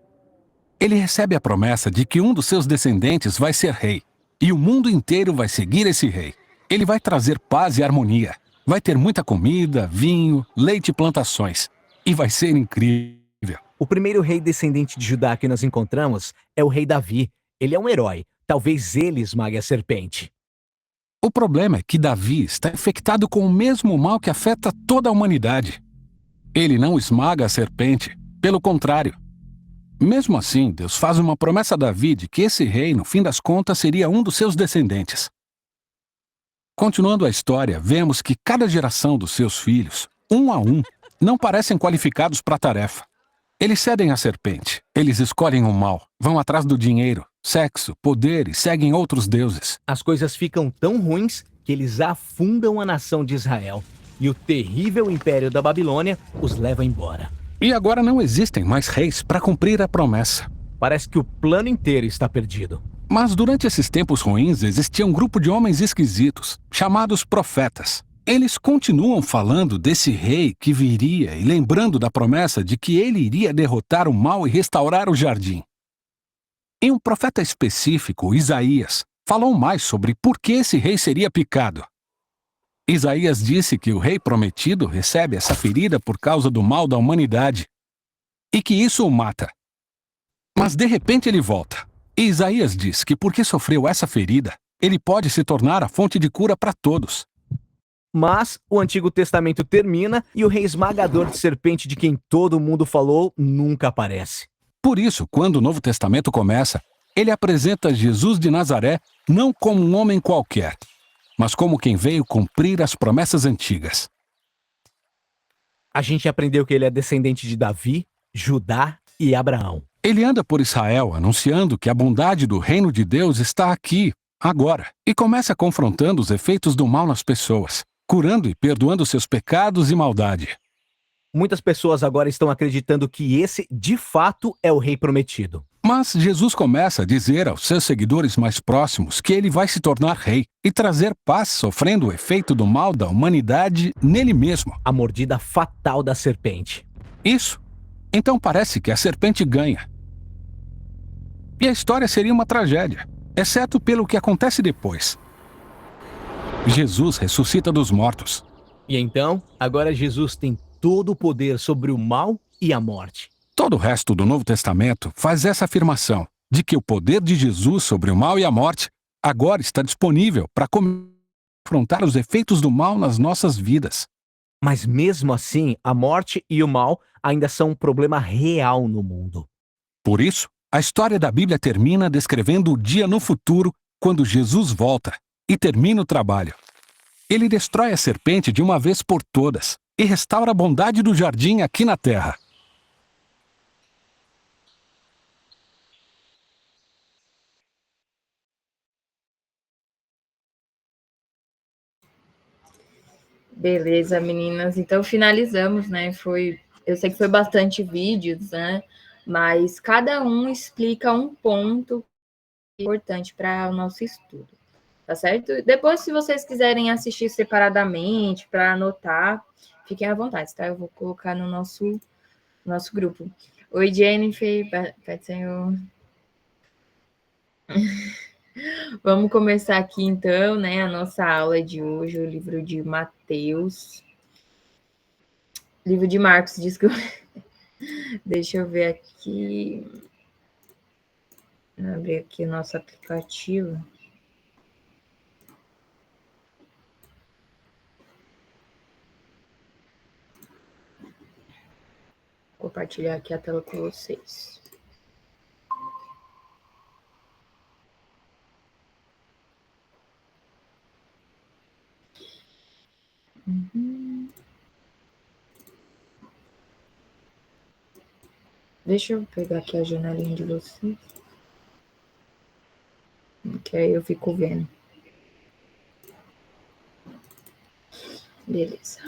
Ele recebe a promessa de que um dos seus descendentes vai ser rei, e o mundo inteiro vai seguir esse rei. Ele vai trazer paz e harmonia. Vai ter muita comida, vinho, leite e plantações. E vai ser incrível. O primeiro rei descendente de Judá que nós encontramos é o rei Davi. Ele é um herói. Talvez ele esmague a serpente. O problema é que Davi está infectado com o mesmo mal que afeta toda a humanidade. Ele não esmaga a serpente, pelo contrário. Mesmo assim, Deus faz uma promessa a Davi de que esse rei, no fim das contas, seria um dos seus descendentes. Continuando a história, vemos que cada geração dos seus filhos, um a um, não parecem qualificados para a tarefa. Eles cedem à serpente, eles escolhem o mal, vão atrás do dinheiro, sexo, poder e seguem outros deuses. As coisas ficam tão ruins que eles afundam a nação de Israel. E o terrível império da Babilônia os leva embora. E agora não existem mais reis para cumprir a promessa. Parece que o plano inteiro está perdido. Mas durante esses tempos ruins existia um grupo de homens esquisitos, chamados profetas. Eles continuam falando desse rei que viria e lembrando da promessa de que ele iria derrotar o mal e restaurar o jardim. E um profeta específico, Isaías, falou mais sobre por que esse rei seria picado. Isaías disse que o rei prometido recebe essa ferida por causa do mal da humanidade e que isso o mata. Mas de repente ele volta. E Isaías diz que porque sofreu essa ferida, ele pode se tornar a fonte de cura para todos. Mas o Antigo Testamento termina e o rei esmagador de serpente de quem todo mundo falou nunca aparece. Por isso, quando o Novo Testamento começa, ele apresenta Jesus de Nazaré não como um homem qualquer, mas como quem veio cumprir as promessas antigas. A gente aprendeu que ele é descendente de Davi, Judá e Abraão. Ele anda por Israel anunciando que a bondade do reino de Deus está aqui, agora, e começa confrontando os efeitos do mal nas pessoas, curando e perdoando seus pecados e maldade. Muitas pessoas agora estão acreditando que esse, de fato, é o rei prometido. Mas Jesus começa a dizer aos seus seguidores mais próximos que ele vai se tornar rei e trazer paz sofrendo o efeito do mal da humanidade nele mesmo. A mordida fatal da serpente. Isso. Então parece que a serpente ganha. E a história seria uma tragédia, exceto pelo que acontece depois. Jesus ressuscita dos mortos. E então, agora Jesus tem todo o poder sobre o mal e a morte. Todo o resto do Novo Testamento faz essa afirmação de que o poder de Jesus sobre o mal e a morte agora está disponível para confrontar os efeitos do mal nas nossas vidas. Mas mesmo assim, a morte e o mal ainda são um problema real no mundo. Por isso, a história da Bíblia termina descrevendo o dia no futuro, quando Jesus volta e termina o trabalho. Ele destrói a serpente de uma vez por todas e restaura a bondade do jardim aqui na terra. Beleza, meninas. Então finalizamos, né? Eu sei que foi bastante vídeos, né? Mas cada um explica um ponto importante para o nosso estudo, tá certo? Depois, se vocês quiserem assistir separadamente para anotar, fiquem à vontade, tá? Eu vou colocar no nosso grupo. Oi, Jennifer, Pai do Senhor. Vamos começar aqui, então, né, a nossa aula de hoje, o livro de Mateus. Livro de Marcos, desculpa. Deixa eu ver aqui. Vou abrir aqui o nosso aplicativo. Vou compartilhar aqui a tela com vocês. Deixa eu pegar aqui a janelinha de vocês. Que aí eu fico vendo. Beleza.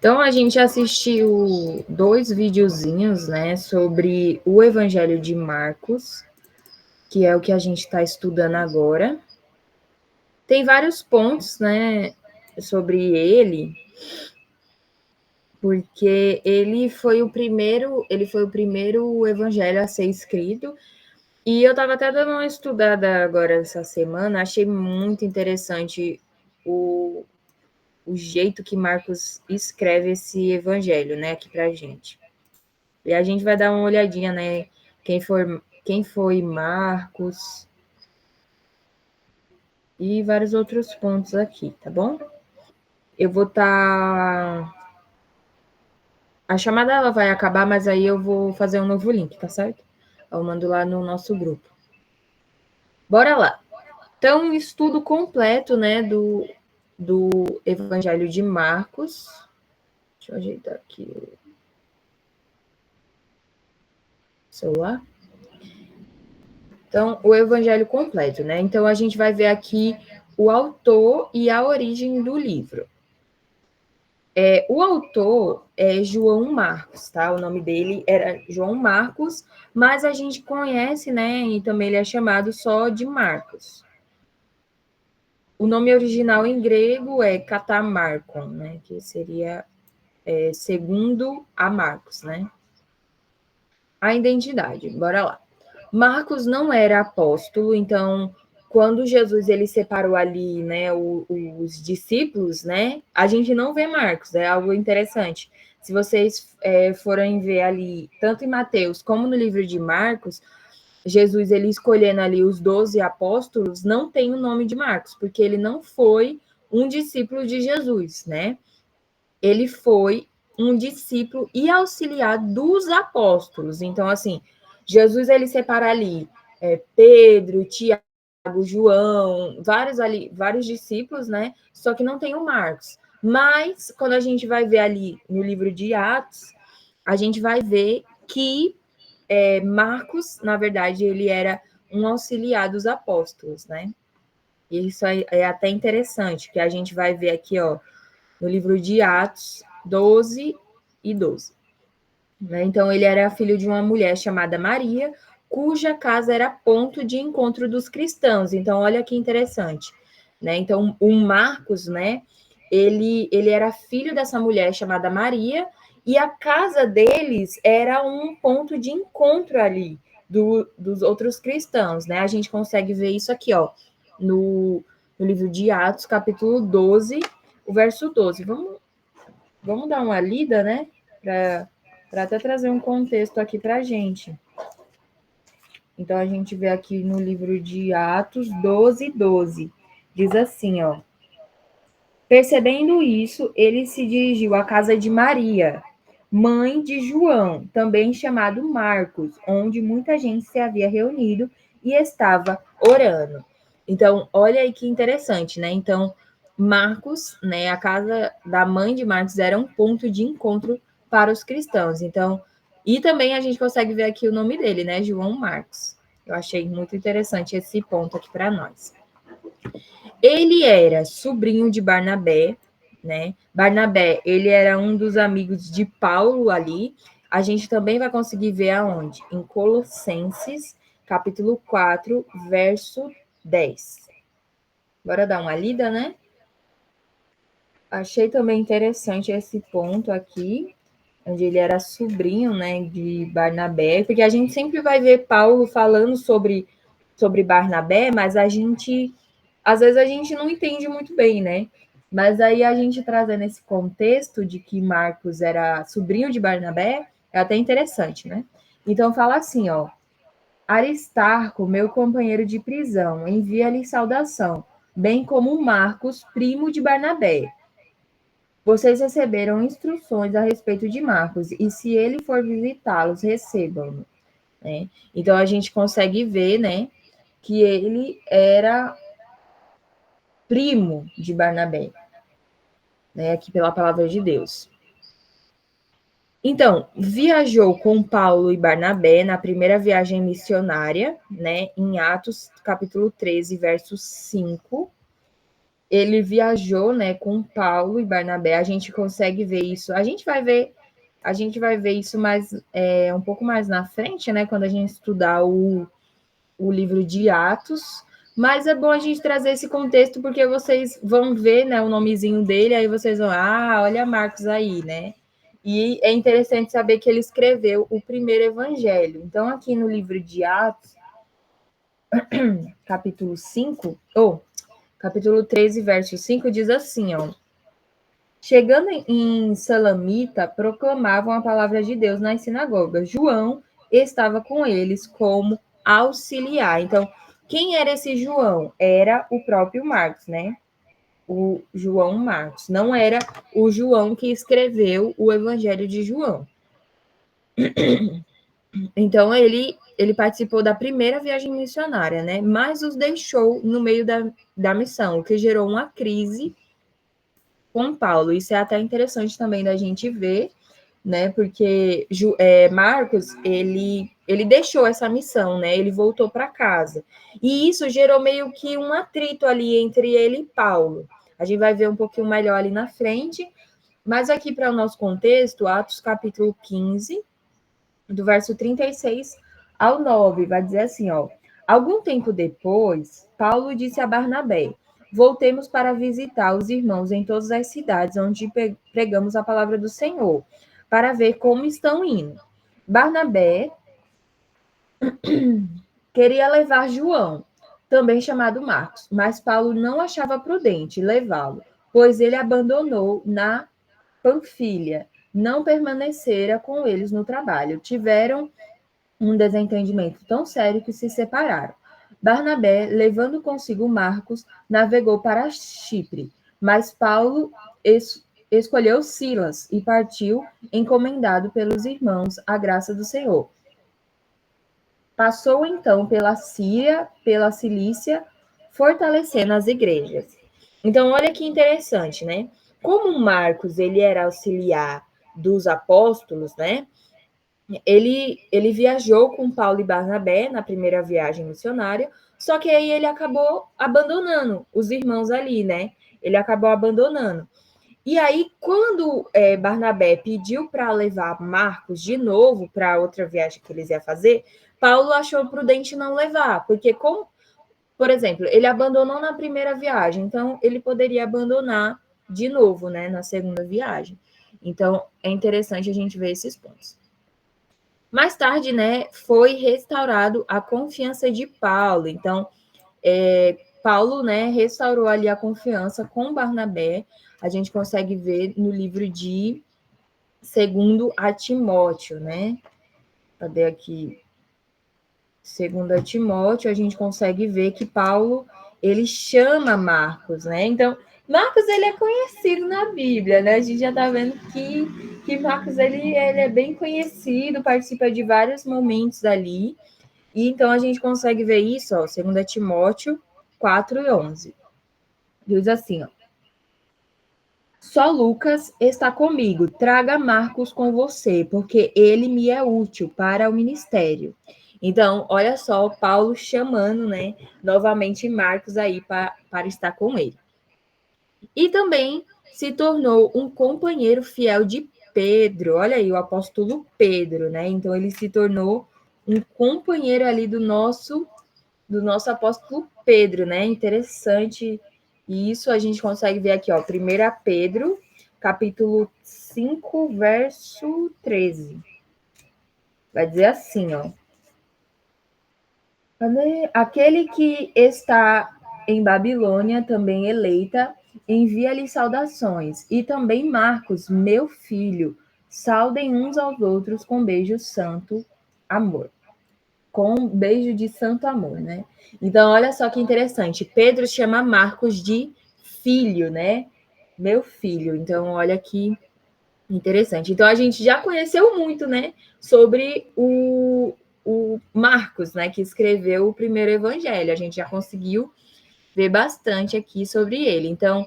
Então, a gente assistiu 2 videozinhos, né, sobre o Evangelho de Marcos, que é o que a gente está estudando agora. Tem vários pontos, né, sobre ele, porque ele foi o primeiro evangelho a ser escrito. E eu estava até dando uma estudada agora essa semana, achei muito interessante o jeito que Marcos escreve esse evangelho, né, aqui pra gente. E a gente vai dar uma olhadinha, né, quem foi Marcos e vários outros pontos aqui, tá bom? Eu vou estar... A chamada ela vai acabar, mas aí eu vou fazer um novo link, tá certo? Eu mando lá no nosso grupo. Bora lá. Então, um estudo completo, né, do Evangelho de Marcos. Deixa eu ajeitar aqui o celular. Então, o Evangelho completo, né? Então, a gente vai ver aqui o autor e a origem do livro. O autor é João Marcos, tá? O nome dele era João Marcos, mas a gente conhece, né? E também ele é chamado só de Marcos. O nome original em grego é Katamarkon, né? Que seria segundo a Marcos, né? A identidade, bora lá. Marcos não era apóstolo, então quando Jesus ele separou ali, né, os discípulos, né, a gente não vê Marcos, é algo interessante. Se vocês forem ver ali, tanto em Mateus como no livro de Marcos, Jesus ele escolhendo ali os 12 apóstolos, não tem o nome de Marcos, porque ele não foi um discípulo de Jesus, né? Ele foi um discípulo e auxiliar dos apóstolos. Então, assim, Jesus ele separa ali Pedro, Tiago, João, vários discípulos, né? Só que não tem o Marcos. Mas, quando a gente vai ver ali no livro de Atos, a gente vai ver que Marcos, na verdade, ele era um auxiliar dos apóstolos, né? E isso é até interessante, que a gente vai ver aqui, ó, no livro de Atos 12 e 12. Né? Então, ele era filho de uma mulher chamada Maria, cuja casa era ponto de encontro dos cristãos. Então, olha que interessante. Né? Então, o Marcos, né, ele era filho dessa mulher chamada Maria, e a casa deles era um ponto de encontro ali dos outros cristãos. Né? A gente consegue ver isso aqui, ó, no livro de Atos, capítulo 12, o verso 12. Vamos dar uma lida, né? Para até trazer um contexto aqui para a gente. Então, a gente vê aqui no livro de Atos 12, 12. Diz assim, ó. Percebendo isso, ele se dirigiu à casa de Maria, mãe de João, também chamado Marcos, onde muita gente se havia reunido e estava orando. Então, olha aí que interessante, né? Então, Marcos, né, a casa da mãe de Marcos era um ponto de encontro para os cristãos. Então, e também a gente consegue ver aqui o nome dele, né, João Marcos. Eu achei muito interessante esse ponto aqui para nós. Ele era sobrinho de Barnabé, né? Barnabé, ele era um dos amigos de Paulo ali. A gente também vai conseguir ver aonde? Em Colossenses, capítulo 4, verso 10. Bora dar uma lida, né? Achei também interessante esse ponto aqui, onde ele era sobrinho, né, de Barnabé, porque a gente sempre vai ver Paulo falando sobre Barnabé, mas às vezes a gente não entende muito bem, né? Mas aí a gente trazendo esse contexto de que Marcos era sobrinho de Barnabé, é até interessante, né? Então fala assim, ó. Aristarco, meu companheiro de prisão, envia-lhe saudação, bem como Marcos, primo de Barnabé. Vocês receberam instruções a respeito de Marcos, e se ele for visitá-los, recebam-no. Né? Então a gente consegue ver, né, que ele era primo de Barnabé, né, aqui pela palavra de Deus. Então, viajou com Paulo e Barnabé na primeira viagem missionária, né, em Atos, capítulo 13, verso 5. ele viajou, né, com Paulo e Barnabé. A gente consegue ver isso. A gente vai ver isso mais um pouco mais na frente, né, quando a gente estudar o livro de Atos. Mas é bom a gente trazer esse contexto porque vocês vão ver, né, o nomezinho dele, aí vocês vão, olha Marcos aí, né? E é interessante saber que ele escreveu o primeiro evangelho. Então, aqui no livro de Atos, capítulo 5, capítulo 13, verso 5, diz assim, ó. Chegando em Salamita, proclamavam a palavra de Deus nas sinagogas. João estava com eles como auxiliar. Então, quem era esse João? Era o próprio Marcos, né? O João Marcos. Não era o João que escreveu o Evangelho de João. Então, ele participou da primeira viagem missionária, né? Mas os deixou no meio da missão, o que gerou uma crise com Paulo. Isso é até interessante também da gente ver, né? Porque Marcos, ele deixou essa missão, né? Ele voltou para casa. E isso gerou meio que um atrito ali entre ele e Paulo. A gente vai ver um pouquinho melhor ali na frente. Mas aqui para o nosso contexto, Atos capítulo 15, do verso 36 ao 9, vai dizer assim, ó. Algum tempo depois, Paulo disse a Barnabé: voltemos para visitar os irmãos em todas as cidades onde pregamos a palavra do Senhor, para ver como estão indo. Barnabé queria levar João, também chamado Marcos, mas Paulo não achava prudente levá-lo, pois ele abandonou na Panfilha, não permanecera com eles no trabalho. Tiveram um desentendimento tão sério que se separaram. Barnabé, levando consigo Marcos, navegou para Chipre, mas Paulo escolheu Silas e partiu, encomendado pelos irmãos à graça do Senhor. Passou então pela Síria, pela Cilícia, fortalecendo as igrejas. Então, olha que interessante, né? Como Marcos ele era auxiliar dos apóstolos, né? Ele viajou com Paulo e Barnabé na primeira viagem missionária, só que aí ele acabou abandonando os irmãos ali, né? Ele acabou abandonando. E aí, quando Barnabé pediu para levar Marcos de novo para outra viagem que eles iam fazer, Paulo achou prudente não levar, porque, por exemplo, ele abandonou na primeira viagem, então ele poderia abandonar de novo, né, na segunda viagem. Então, é interessante a gente ver esses pontos. Mais tarde, né, foi restaurado a confiança de Paulo. Então, Paulo, né, restaurou ali a confiança com Barnabé. A gente consegue ver no livro de 2 a Timóteo, né? Cadê aqui? 2 Timóteo, a gente consegue ver que Paulo, ele chama Marcos, né? Então, Marcos, ele é conhecido na Bíblia, né? A gente já está vendo que Marcos, ele é bem conhecido, participa de vários momentos ali. E então, a gente consegue ver isso, ó, 2 Timóteo 4:11. Diz assim, ó. Só Lucas está comigo, traga Marcos com você, porque ele me é útil para o ministério. Então, olha só, Paulo chamando, né, novamente Marcos aí para estar com ele. E também se tornou um companheiro fiel de Pedro. Olha aí, o apóstolo Pedro, né? Então, ele se tornou um companheiro ali do nosso apóstolo Pedro, né? Interessante. E isso a gente consegue ver aqui, ó, 1 Pedro, capítulo 5, verso 13. Vai dizer assim, ó. Aquele que está em Babilônia, também eleita, envia-lhe saudações. E também Marcos, meu filho, saudem uns aos outros com beijo santo amor. Com beijo de santo amor, né? Então, olha só que interessante. Pedro chama Marcos de filho, né? Meu filho. Então, olha que interessante. Então, a gente já conheceu muito, né? Sobre o Marcos, né? Que escreveu o primeiro evangelho. A gente já conseguiu ver bastante aqui sobre ele. Então,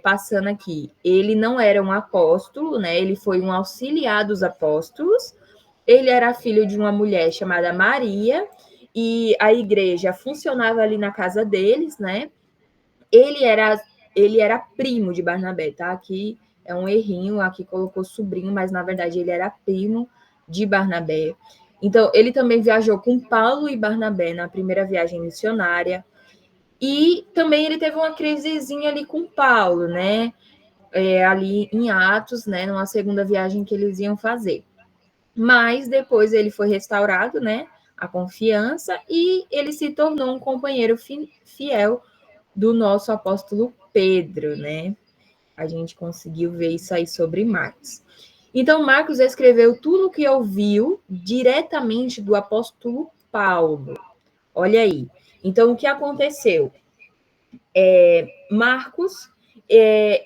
passando aqui, ele não era um apóstolo, né? Ele foi um auxiliar dos apóstolos. Ele era filho de uma mulher chamada Maria, e a igreja funcionava ali na casa deles, né? Ele era ele era primo de Barnabé, tá? Aqui é um errinho, aqui colocou sobrinho, mas na verdade ele era primo de Barnabé. Então, ele também viajou com Paulo e Barnabé na primeira viagem missionária. E também ele teve uma crisezinha ali com Paulo, né? Ali em Atos, né? Numa segunda viagem que eles iam fazer. Mas depois ele foi restaurado, né? A confiança, e ele se tornou um companheiro fiel do nosso apóstolo Pedro, né? A gente conseguiu ver isso aí sobre Marcos. Então, Marcos escreveu tudo o que ouviu diretamente do apóstolo Paulo. Olha aí. Então, o que aconteceu? Marcos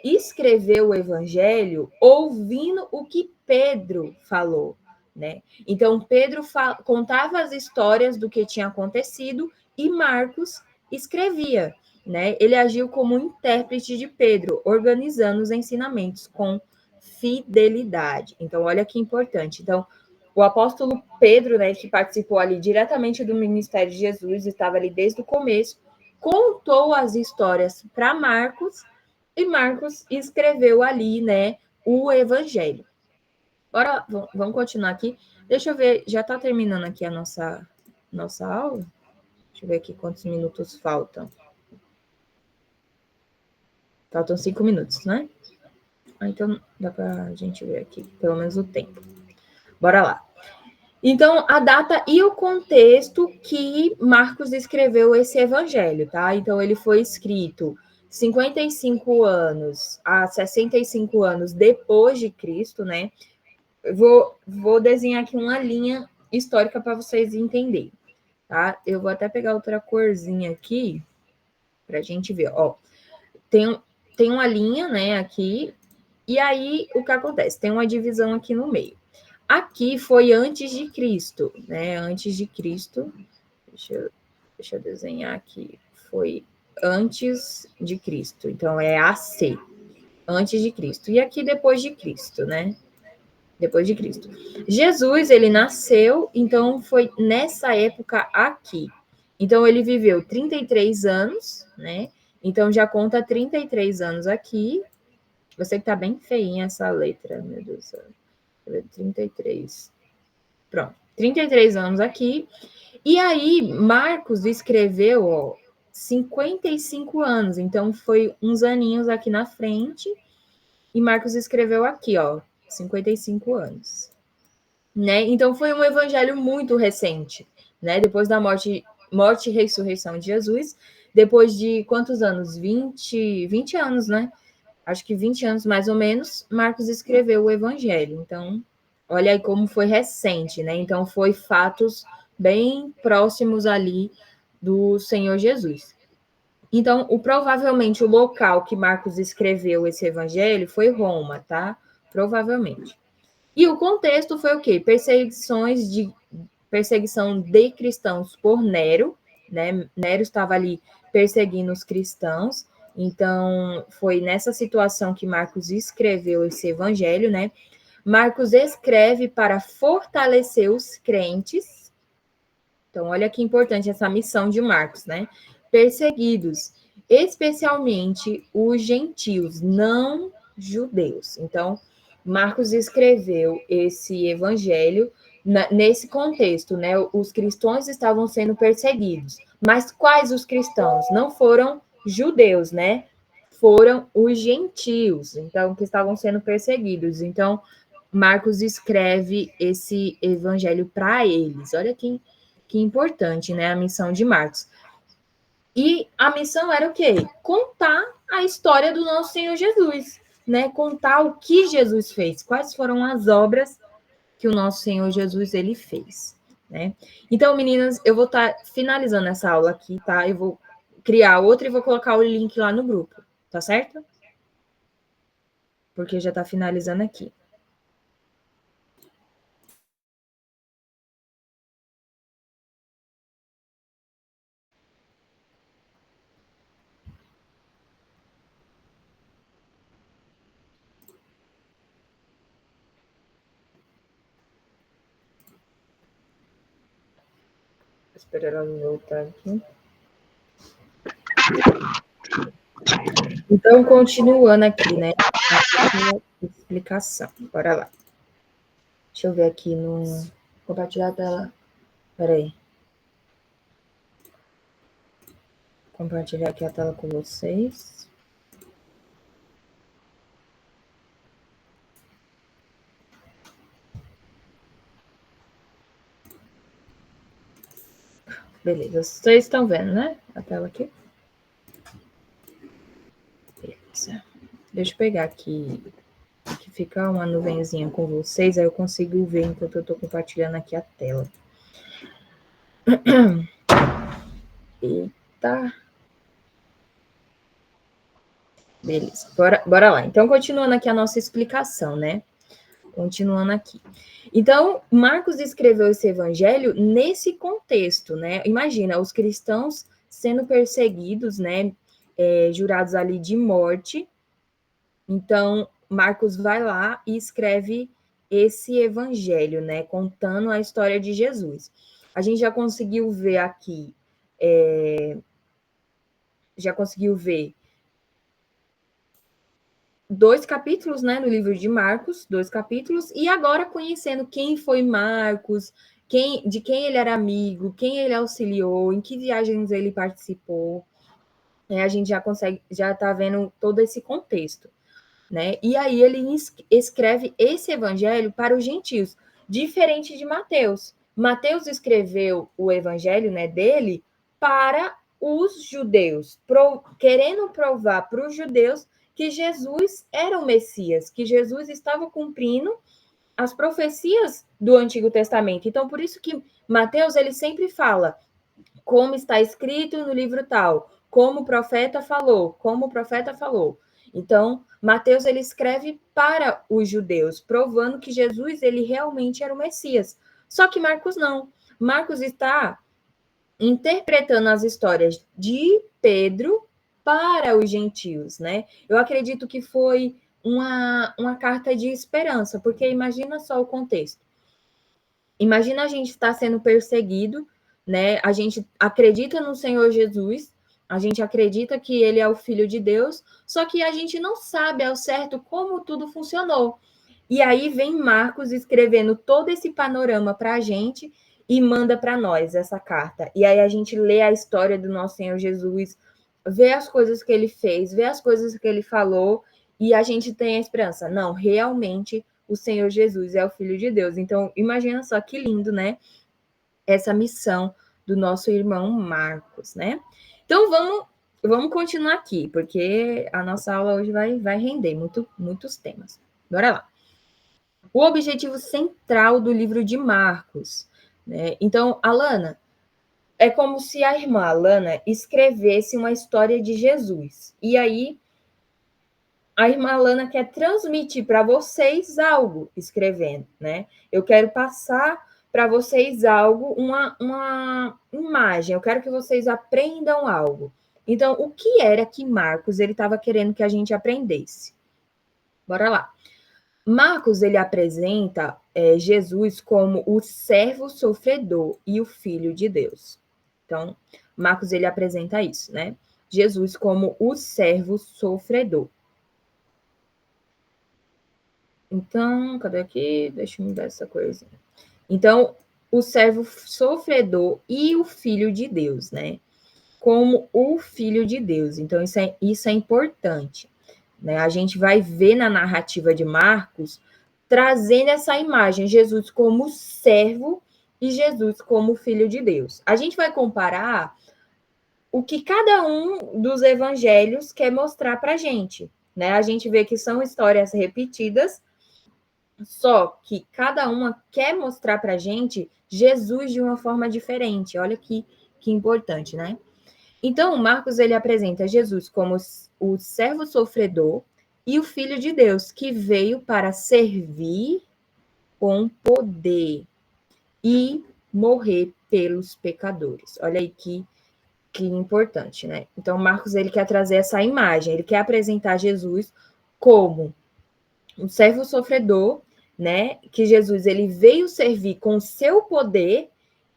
escreveu o evangelho ouvindo o que Pedro falou, né? Então, Pedro contava as histórias do que tinha acontecido e Marcos escrevia, né? Ele agiu como intérprete de Pedro, organizando os ensinamentos com fidelidade. Então, olha que importante. Então, o apóstolo Pedro, né, que participou ali diretamente do ministério de Jesus, estava ali desde o começo, contou as histórias para Marcos, e Marcos escreveu ali, né, o evangelho. Agora, vamos continuar aqui. Deixa eu ver, já está terminando aqui a nossa aula? Deixa eu ver aqui quantos minutos faltam. Faltam 5 minutos, né? Então, dá para a gente ver aqui, pelo menos o tempo. Bora lá. Então, a data e o contexto que Marcos escreveu esse evangelho, tá? Então, ele foi escrito 55 anos a 65 anos depois de Cristo, né? Eu vou desenhar aqui uma linha histórica para vocês entenderem, tá? Eu vou até pegar outra corzinha aqui para a gente ver. Ó, tem uma linha, né, aqui, e aí o que acontece? Tem uma divisão aqui no meio. Aqui foi antes de Cristo, né? Antes de Cristo. Deixa eu desenhar aqui. Foi antes de Cristo. Então, é AC. Antes de Cristo. E aqui depois de Cristo, né? Depois de Cristo. Jesus, ele nasceu, então foi nessa época aqui. Então, ele viveu 33 anos, né? Então, já conta 33 anos aqui. Você que tá bem feinha essa letra, meu Deus do céu. 33. Pronto. 33 anos aqui. E aí, Marcos escreveu, ó, 55 anos. Então, foi uns aninhos aqui na frente. E Marcos escreveu aqui, ó, 55 anos. Né? Então, foi um evangelho muito recente, né? Depois da morte e ressurreição de Jesus. Depois de quantos anos? 20 anos, né? Acho que 20 anos mais ou menos, Marcos escreveu o evangelho. Então, olha aí como foi recente, né? Então, foi fatos bem próximos ali do Senhor Jesus. Então, provavelmente o local que Marcos escreveu esse evangelho foi Roma, tá? Provavelmente. E o contexto foi o quê? Perseguição de cristãos por Nero, né? Nero estava ali perseguindo os cristãos. Então, foi nessa situação que Marcos escreveu esse evangelho, né? Marcos escreve para fortalecer os crentes. Então, olha que importante essa missão de Marcos, né? Perseguidos, especialmente os gentios, não judeus. Então, Marcos escreveu esse evangelho nesse contexto, né? Os cristãos estavam sendo perseguidos. Mas quais os cristãos? Não foram judeus, né? Foram os gentios, então, que estavam sendo perseguidos. Então, Marcos escreve esse evangelho para eles. Olha que importante, né? A missão de Marcos. E a missão era o quê? Contar a história do nosso Senhor Jesus, né? Contar o que Jesus fez, quais foram as obras que o nosso Senhor Jesus ele fez, né? Então, meninas, eu vou estar finalizando essa aula aqui, tá? Eu vou criar outra e vou colocar o link lá no grupo, tá certo? Porque já está finalizando aqui. Vou esperar ela voltar aqui. Então, continuando aqui, né? A explicação. Bora lá. Deixa eu ver aqui no... Compartilhar a tela. Peraí. Compartilhar aqui a tela com vocês. Beleza. Vocês estão vendo, né? A tela aqui. Beleza. Deixa eu pegar aqui, que fica uma nuvenzinha com vocês, aí eu consigo ver enquanto eu estou compartilhando aqui a tela. Eita. Beleza, bora lá. Então, continuando aqui a nossa explicação, né? Continuando aqui. Então, Marcos escreveu esse evangelho nesse contexto, né? Imagina, os cristãos sendo perseguidos, né? Jurados ali de morte. Então, Marcos vai lá e escreve esse evangelho, né? Contando a história de Jesus. A gente já conseguiu ver aqui, já conseguiu ver 2 capítulos, né, no livro de Marcos, 2 capítulos, e agora conhecendo quem foi Marcos, de quem ele era amigo, quem ele auxiliou, em que viagens ele participou, né, a gente já está vendo todo esse contexto, né, e aí ele escreve esse evangelho para os gentios, diferente de Mateus. Mateus escreveu o evangelho, né, dele para os judeus, querendo provar para os judeus que Jesus era o Messias, que Jesus estava cumprindo as profecias do Antigo Testamento. Então, por isso que Mateus, ele sempre fala, como está escrito no livro tal, como o profeta falou, como o profeta falou. Então, Mateus, ele escreve para os judeus, provando que Jesus, ele realmente era o Messias. Só que Marcos não. Marcos está interpretando as histórias de Pedro para os gentios, né? Eu acredito que foi uma carta de esperança, porque imagina só o contexto. Imagina a gente estar sendo perseguido, né? A gente acredita no Senhor Jesus, a gente acredita que ele é o Filho de Deus, só que a gente não sabe ao certo como tudo funcionou. E aí vem Marcos escrevendo todo esse panorama para a gente e manda para nós essa carta. E aí a gente lê a história do nosso Senhor Jesus, vê as coisas que ele fez, vê as coisas que ele falou, e a gente tem a esperança. Não, realmente o Senhor Jesus é o Filho de Deus. Então, imagina só que lindo, né? Essa missão do nosso irmão Marcos, né? Então, vamos continuar aqui, porque a nossa aula hoje vai render muitos temas. Bora lá. O objetivo central do livro de Marcos, né? Então, Alana, é como se a irmã Alana escrevesse uma história de Jesus. E aí, a irmã Alana quer transmitir para vocês algo escrevendo, né? Eu quero passar para vocês algo, uma imagem. Eu quero que vocês aprendam algo. Então, o que era que Marcos ele estava querendo que a gente aprendesse? Bora lá. Marcos, ele apresenta Jesus como o servo sofredor e o Filho de Deus. Então, Marcos, ele apresenta isso, né? Jesus como o servo sofredor. Então, cadê aqui? Deixa eu mudar essa coisinha. Então, o servo sofredor e o Filho de Deus, né? Como o Filho de Deus. Então, isso é importante. Né? A gente vai ver na narrativa de Marcos trazendo essa imagem, Jesus como servo e Jesus como Filho de Deus. A gente vai comparar o que cada um dos evangelhos quer mostrar para a gente. Né? A gente vê que são histórias repetidas, só que cada uma quer mostrar para a gente Jesus de uma forma diferente. Olha que importante, né? Então, Marcos, ele apresenta Jesus como o servo sofredor e o Filho de Deus, que veio para servir com poder e morrer pelos pecadores. Olha aí que importante, né? Então, Marcos, ele quer trazer essa imagem, ele quer apresentar Jesus como um servo sofredor, né? Que Jesus, ele veio servir com o seu poder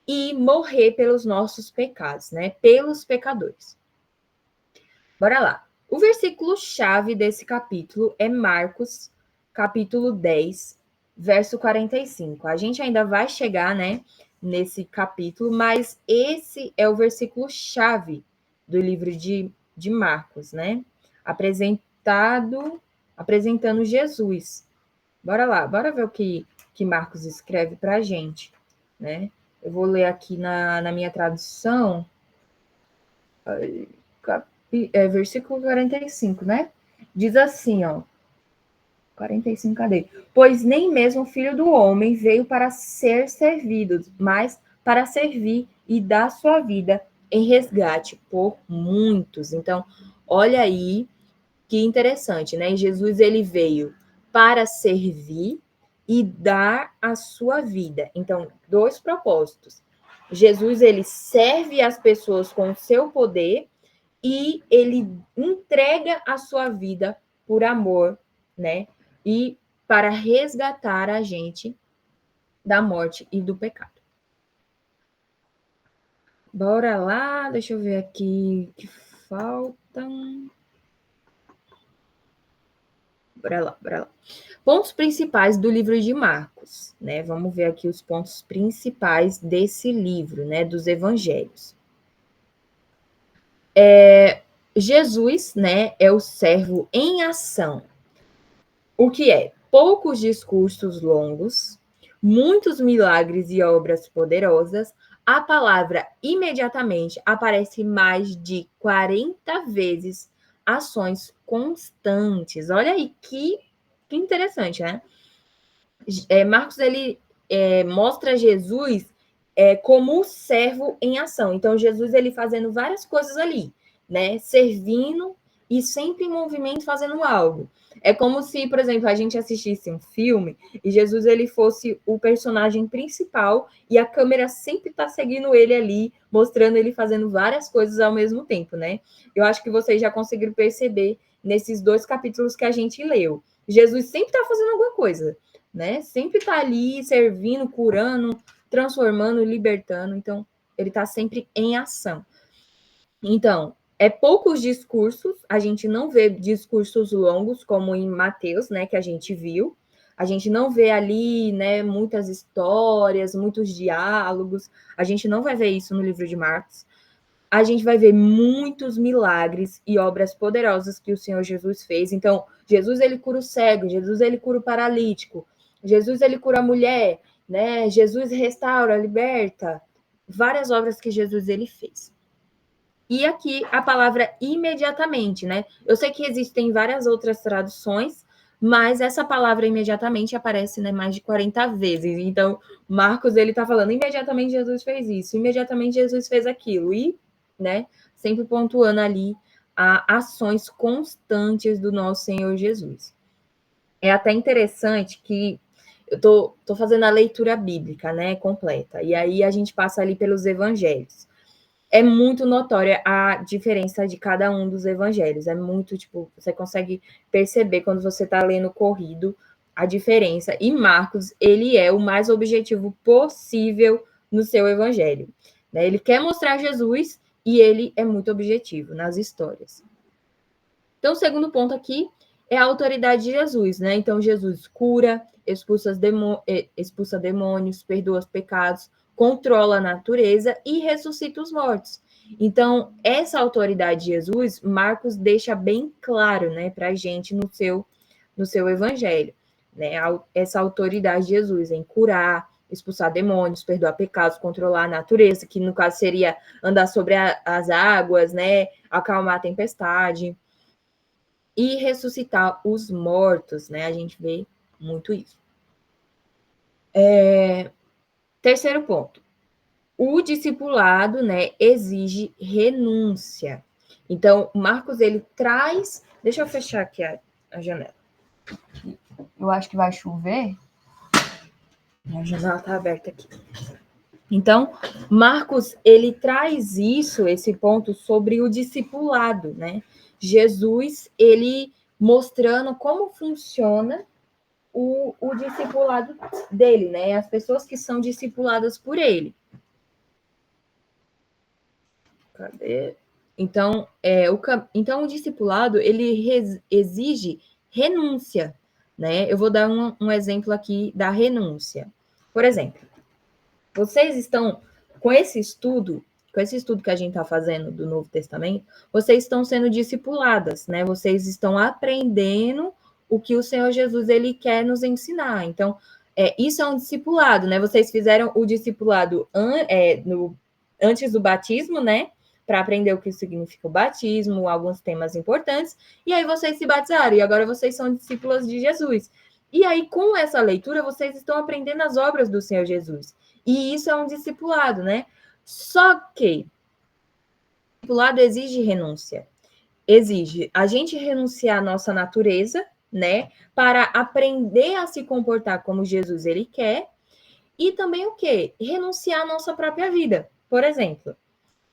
e morrer pelos nossos pecados, né? Pelos pecadores. Bora lá. O versículo-chave desse capítulo é Marcos, capítulo 10, verso 45. A gente ainda vai chegar, né, nesse capítulo, mas esse é o versículo-chave do livro de Marcos, né? Apresentando Jesus. Bora lá, bora ver o que Marcos escreve para a gente, né? Eu vou ler aqui na minha tradução, versículo 45, né? Diz assim, ó, 45, cadê? Pois nem mesmo o Filho do Homem veio para ser servido, mas para servir e dar sua vida em resgate por muitos. Então, olha aí que interessante, né? Jesus, ele veio para servir e dar a sua vida. Então, dois propósitos. Jesus, ele serve as pessoas com o seu poder e ele entrega a sua vida por amor, né? E para resgatar a gente da morte e do pecado. Bora lá, deixa eu ver aqui que faltam. Bora lá. Pontos principais do livro de Marcos, né? Vamos ver aqui os pontos principais desse livro, né? Dos evangelhos. Jesus, né? É o servo em ação. O que é? Poucos discursos longos, muitos milagres e obras poderosas. A palavra imediatamente aparece mais de 40 vezes, ações constantes. Olha aí que interessante, né? Marcos, ele mostra Jesus como o servo em ação. Então, Jesus, ele fazendo várias coisas ali, né? Servindo e sempre em movimento, fazendo algo. É como se, por exemplo, a gente assistisse um filme e Jesus, ele fosse o personagem principal e a câmera sempre está seguindo ele ali, mostrando ele fazendo várias coisas ao mesmo tempo, né? Eu acho que vocês já conseguiram perceber nesses 2 capítulos que a gente leu. Jesus sempre está fazendo alguma coisa, né? Sempre está ali servindo, curando, transformando, libertando. Então, ele está sempre em ação. Então, poucos discursos, a gente não vê discursos longos, como em Mateus, né, que a gente viu. A gente não vê ali, né, muitas histórias, muitos diálogos. A gente não vai ver isso no livro de Marcos. A gente vai ver muitos milagres e obras poderosas que o Senhor Jesus fez. Então, Jesus, ele cura o cego, Jesus, ele cura o paralítico, Jesus, ele cura a mulher, né? Jesus restaura, liberta. Várias obras que Jesus, ele fez. E aqui a palavra imediatamente, né? Eu sei que existem várias outras traduções, mas essa palavra imediatamente aparece, né, mais de 40 vezes. Então, Marcos, ele tá falando, imediatamente Jesus fez isso, imediatamente Jesus fez aquilo. E, né, sempre pontuando ali ações constantes do nosso Senhor Jesus. É até interessante que eu tô fazendo a leitura bíblica, né, completa. E aí a gente passa ali pelos evangelhos. É muito notória a diferença de cada um dos evangelhos. É muito, tipo, você consegue perceber quando você está lendo corrido a diferença. E Marcos, ele é o mais objetivo possível no seu evangelho, né? Ele quer mostrar Jesus e ele é muito objetivo nas histórias. Então, o segundo ponto aqui é a autoridade de Jesus, né? Então, Jesus cura, expulsa demônios, perdoa os pecados, controla a natureza e ressuscita os mortos. Então, essa autoridade de Jesus, Marcos deixa bem claro, né, para a gente no seu evangelho, né? Essa autoridade de Jesus em curar, expulsar demônios, perdoar pecados, controlar a natureza, que no caso seria andar sobre as águas, né, acalmar a tempestade e ressuscitar os mortos, né? A gente vê muito isso. Terceiro ponto. O discipulado, né, exige renúncia. Então, Marcos, ele traz... Deixa eu fechar aqui a janela. Eu acho que vai chover. A janela está aberta aqui. Então, Marcos, ele traz esse ponto sobre o discipulado, né? Jesus, ele mostrando como funciona o discipulado dele, né? As pessoas que são discipuladas por ele. Cadê? Então, então o discipulado, ele exige renúncia, né? Eu vou dar um exemplo aqui da renúncia. Por exemplo, vocês estão, com esse estudo que a gente está fazendo do Novo Testamento, vocês estão sendo discipuladas, né? Vocês estão aprendendo o que o Senhor Jesus, ele quer nos ensinar. Então, isso é um discipulado, né? Vocês fizeram o discipulado antes do batismo, né? Para aprender o que significa o batismo, alguns temas importantes, e aí vocês se batizaram, e agora vocês são discípulas de Jesus. E aí, com essa leitura, vocês estão aprendendo as obras do Senhor Jesus. E isso é um discipulado, né? Só que o discipulado exige renúncia. Exige a gente renunciar à nossa natureza, né? Para aprender a se comportar como Jesus ele quer. E também o quê? Renunciar à nossa própria vida. Por exemplo,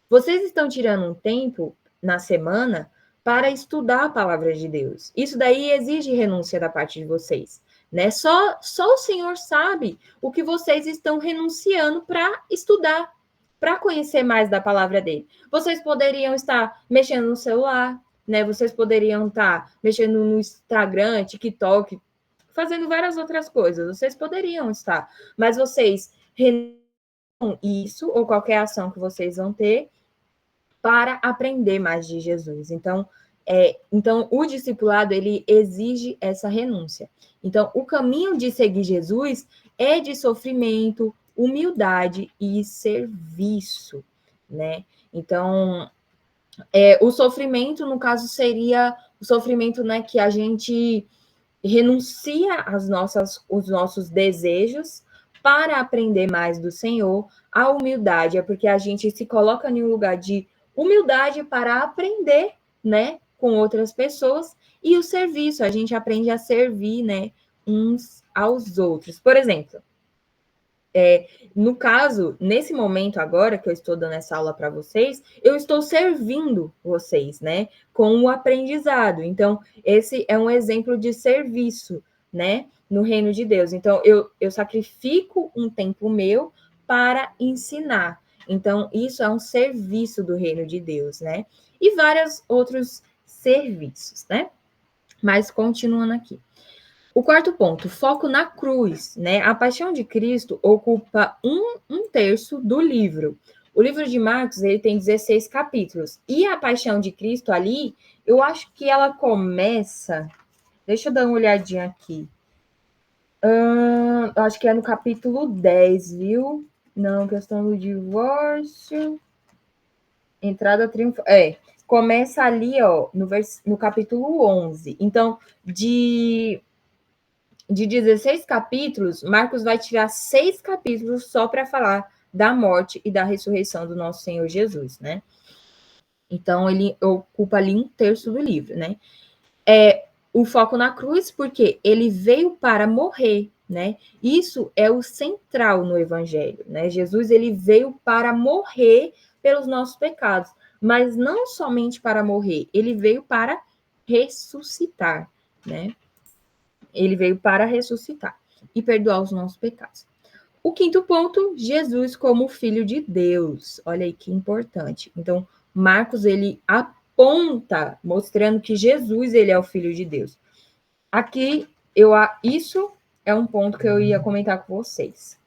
vocês estão tirando um tempo na semana para estudar a palavra de Deus. Isso daí exige renúncia da parte de vocês, né? Só o Senhor sabe o que vocês estão renunciando para estudar, para conhecer mais da palavra dele. Vocês poderiam estar mexendo no celular, né? Vocês poderiam estar mexendo no Instagram, TikTok, fazendo várias outras coisas. Vocês poderiam estar, mas vocês renunciam isso ou qualquer ação que vocês vão ter para aprender mais de Jesus. Então, o discipulado, ele exige essa renúncia. Então, o caminho de seguir Jesus é de sofrimento, humildade e serviço, né? Então, o sofrimento, no caso, seria o sofrimento, né, que a gente renuncia os nossos desejos para aprender mais do Senhor. A humildade é porque a gente se coloca em um lugar de humildade para aprender, né, com outras pessoas. E o serviço, a gente aprende a servir, né, uns aos outros. Por exemplo, no caso, nesse momento agora que eu estou dando essa aula para vocês, eu estou servindo vocês, né, com o aprendizado. Então, esse é um exemplo de serviço, né, no reino de Deus. Então, eu sacrifico um tempo meu para ensinar. Então, isso é um serviço do reino de Deus, né? E vários outros serviços, né? Mas continuando aqui. O quarto ponto, foco na cruz, né? A paixão de Cristo ocupa um terço do livro. O livro de Marcos, ele tem 16 capítulos. E a paixão de Cristo ali, eu acho que ela começa... Deixa eu dar uma olhadinha aqui. Eu acho que é no capítulo 10, viu? Não, questão do divórcio. Entrada triunfal. Começa ali, ó, no capítulo 11. Então, de 16 capítulos, Marcos vai tirar 6 capítulos só para falar da morte e da ressurreição do nosso Senhor Jesus, né? Então, ele ocupa ali um terço do livro, né? O foco na cruz, porque ele veio para morrer, né? Isso é o central no evangelho, né? Jesus, ele veio para morrer pelos nossos pecados, mas não somente para morrer, ele veio para ressuscitar, né? Ele veio para ressuscitar e perdoar os nossos pecados. O quinto ponto, Jesus como Filho de Deus. Olha aí que importante. Então, Marcos, ele aponta, mostrando que Jesus, ele é o Filho de Deus. Aqui, isso é um ponto que eu ia comentar com vocês.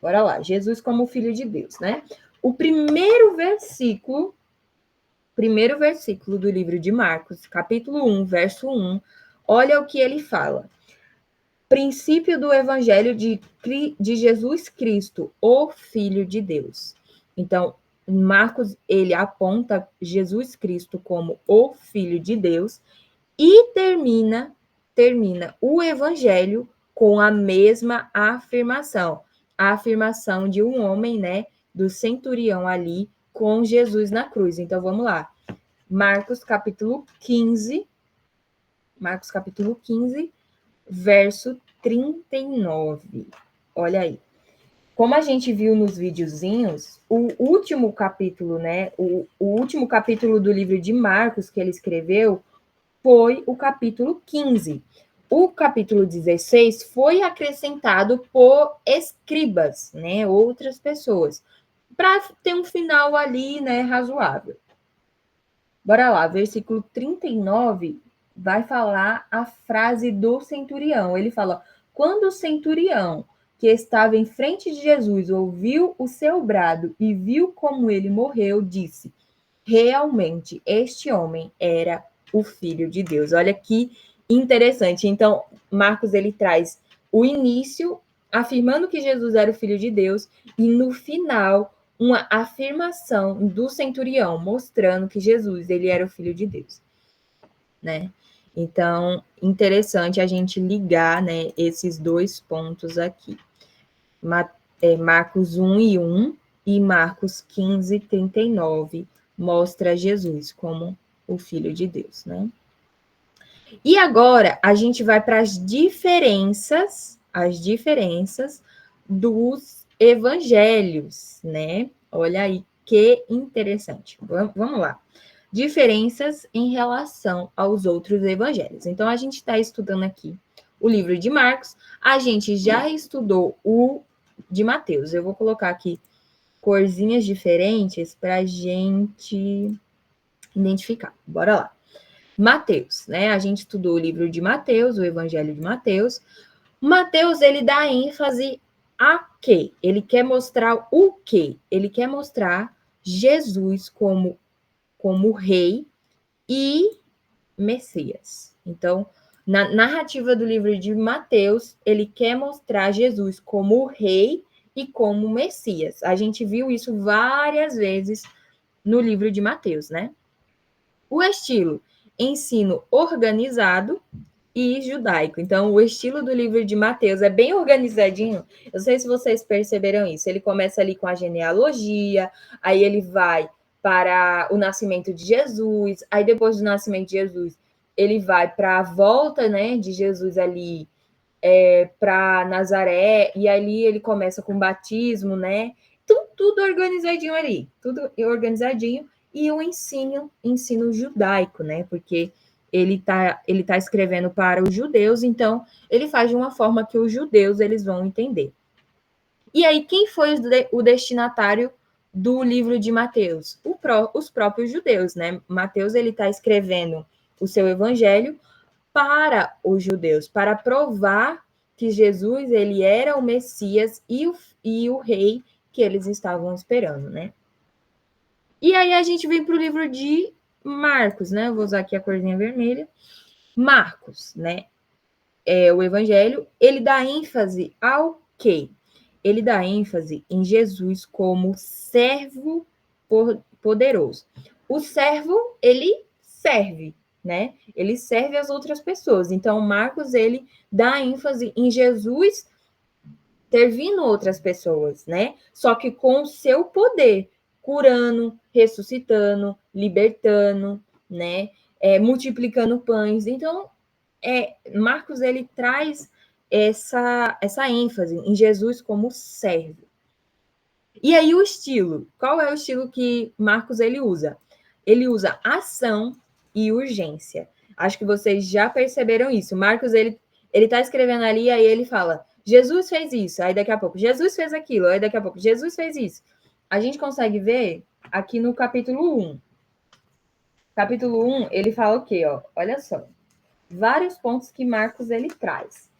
Bora lá, Jesus como Filho de Deus, né? O primeiro versículo do livro de Marcos, capítulo 1, verso 1, olha o que ele fala. Princípio do Evangelho de Jesus Cristo, o Filho de Deus. Então, Marcos, ele aponta Jesus Cristo como o Filho de Deus e termina o Evangelho com a mesma afirmação. A afirmação de um homem, né, do centurião ali, com Jesus na cruz. Então, vamos lá. Marcos, capítulo 15, verso 39. Olha aí. Como a gente viu nos videozinhos, o último capítulo, né? O último capítulo do livro de Marcos que ele escreveu foi o capítulo 15. O capítulo 16 foi acrescentado por escribas, né? Outras pessoas, para ter um final ali, né? Razoável. Bora lá, versículo 39 vai falar a frase do centurião. Ele fala: quando o centurião que estava em frente de Jesus ouviu o seu brado e viu como ele morreu, disse: realmente, este homem era o Filho de Deus. Olha que interessante. Então, Marcos ele traz o início afirmando que Jesus era o Filho de Deus e no final uma afirmação do centurião mostrando que Jesus ele era o Filho de Deus, né? Então, interessante a gente ligar, né, esses dois pontos aqui. Marcos 1:1 e Marcos 15:39 mostra Jesus como o Filho de Deus, né? E agora a gente vai para as diferenças dos evangelhos, né? Olha aí que interessante. Vamos lá. Diferenças em relação aos outros evangelhos. Então, a gente está estudando aqui o livro de Marcos, a gente já estudou o de Mateus. Eu vou colocar aqui corzinhas diferentes para a gente identificar. Bora lá. Mateus, né? A gente estudou o livro de Mateus, o Evangelho de Mateus. Mateus, ele dá ênfase a quê? Ele quer mostrar o quê? Ele quer mostrar Jesus como rei e Messias. Então, na narrativa do livro de Mateus, ele quer mostrar Jesus como rei e como Messias. A gente viu isso várias vezes no livro de Mateus, né? O estilo, ensino organizado e judaico. Então, o estilo do livro de Mateus é bem organizadinho. Eu não sei se vocês perceberam isso. Ele começa ali com a genealogia, aí ele vai para o nascimento de Jesus, aí depois do nascimento de Jesus, ele vai para a volta, né, de Jesus ali para Nazaré, e ali ele começa com o batismo, né? Tudo organizadinho ali, tudo organizadinho, e o ensino judaico, né? Porque ele tá escrevendo para os judeus, então ele faz de uma forma que os judeus eles vão entender. E aí, quem foi o destinatário do livro de Mateus? Os próprios judeus, né? Mateus ele está escrevendo o seu evangelho para os judeus, para provar que Jesus ele era o Messias e o rei que eles estavam esperando, né? E aí a gente vem para o livro de Marcos, né? Eu vou usar aqui a corzinha vermelha. Marcos, né? O evangelho, ele dá ênfase ao quê? Ele dá ênfase em Jesus como servo poderoso. O servo, ele serve, né? Ele serve as outras pessoas. Então, Marcos, ele dá ênfase em Jesus servindo outras pessoas, né? Só que com o seu poder, curando, ressuscitando, libertando, né? Multiplicando pães. Então, Marcos, ele traz essa ênfase em Jesus como servo. E aí o estilo, qual é o estilo que Marcos ele usa? Ele usa ação e urgência. Acho que vocês já perceberam isso. Marcos, ele tá escrevendo ali, aí ele fala, Jesus fez isso, aí daqui a pouco, Jesus fez aquilo, aí daqui a pouco, Jesus fez isso. A gente consegue ver aqui no capítulo 1. Capítulo 1, ele fala o quê, ó? Olha só. Vários pontos que Marcos, ele traz.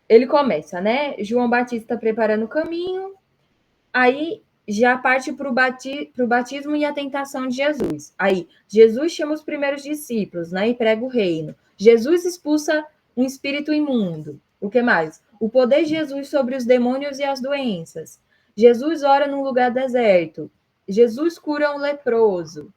Ele começa, né? João Batista preparando o caminho, aí já parte para o batismo e a tentação de Jesus. Aí, Jesus chama os primeiros discípulos, né? E prega o reino. Jesus expulsa um espírito imundo. O que mais? O poder de Jesus sobre os demônios e as doenças. Jesus ora num lugar deserto. Jesus cura um leproso.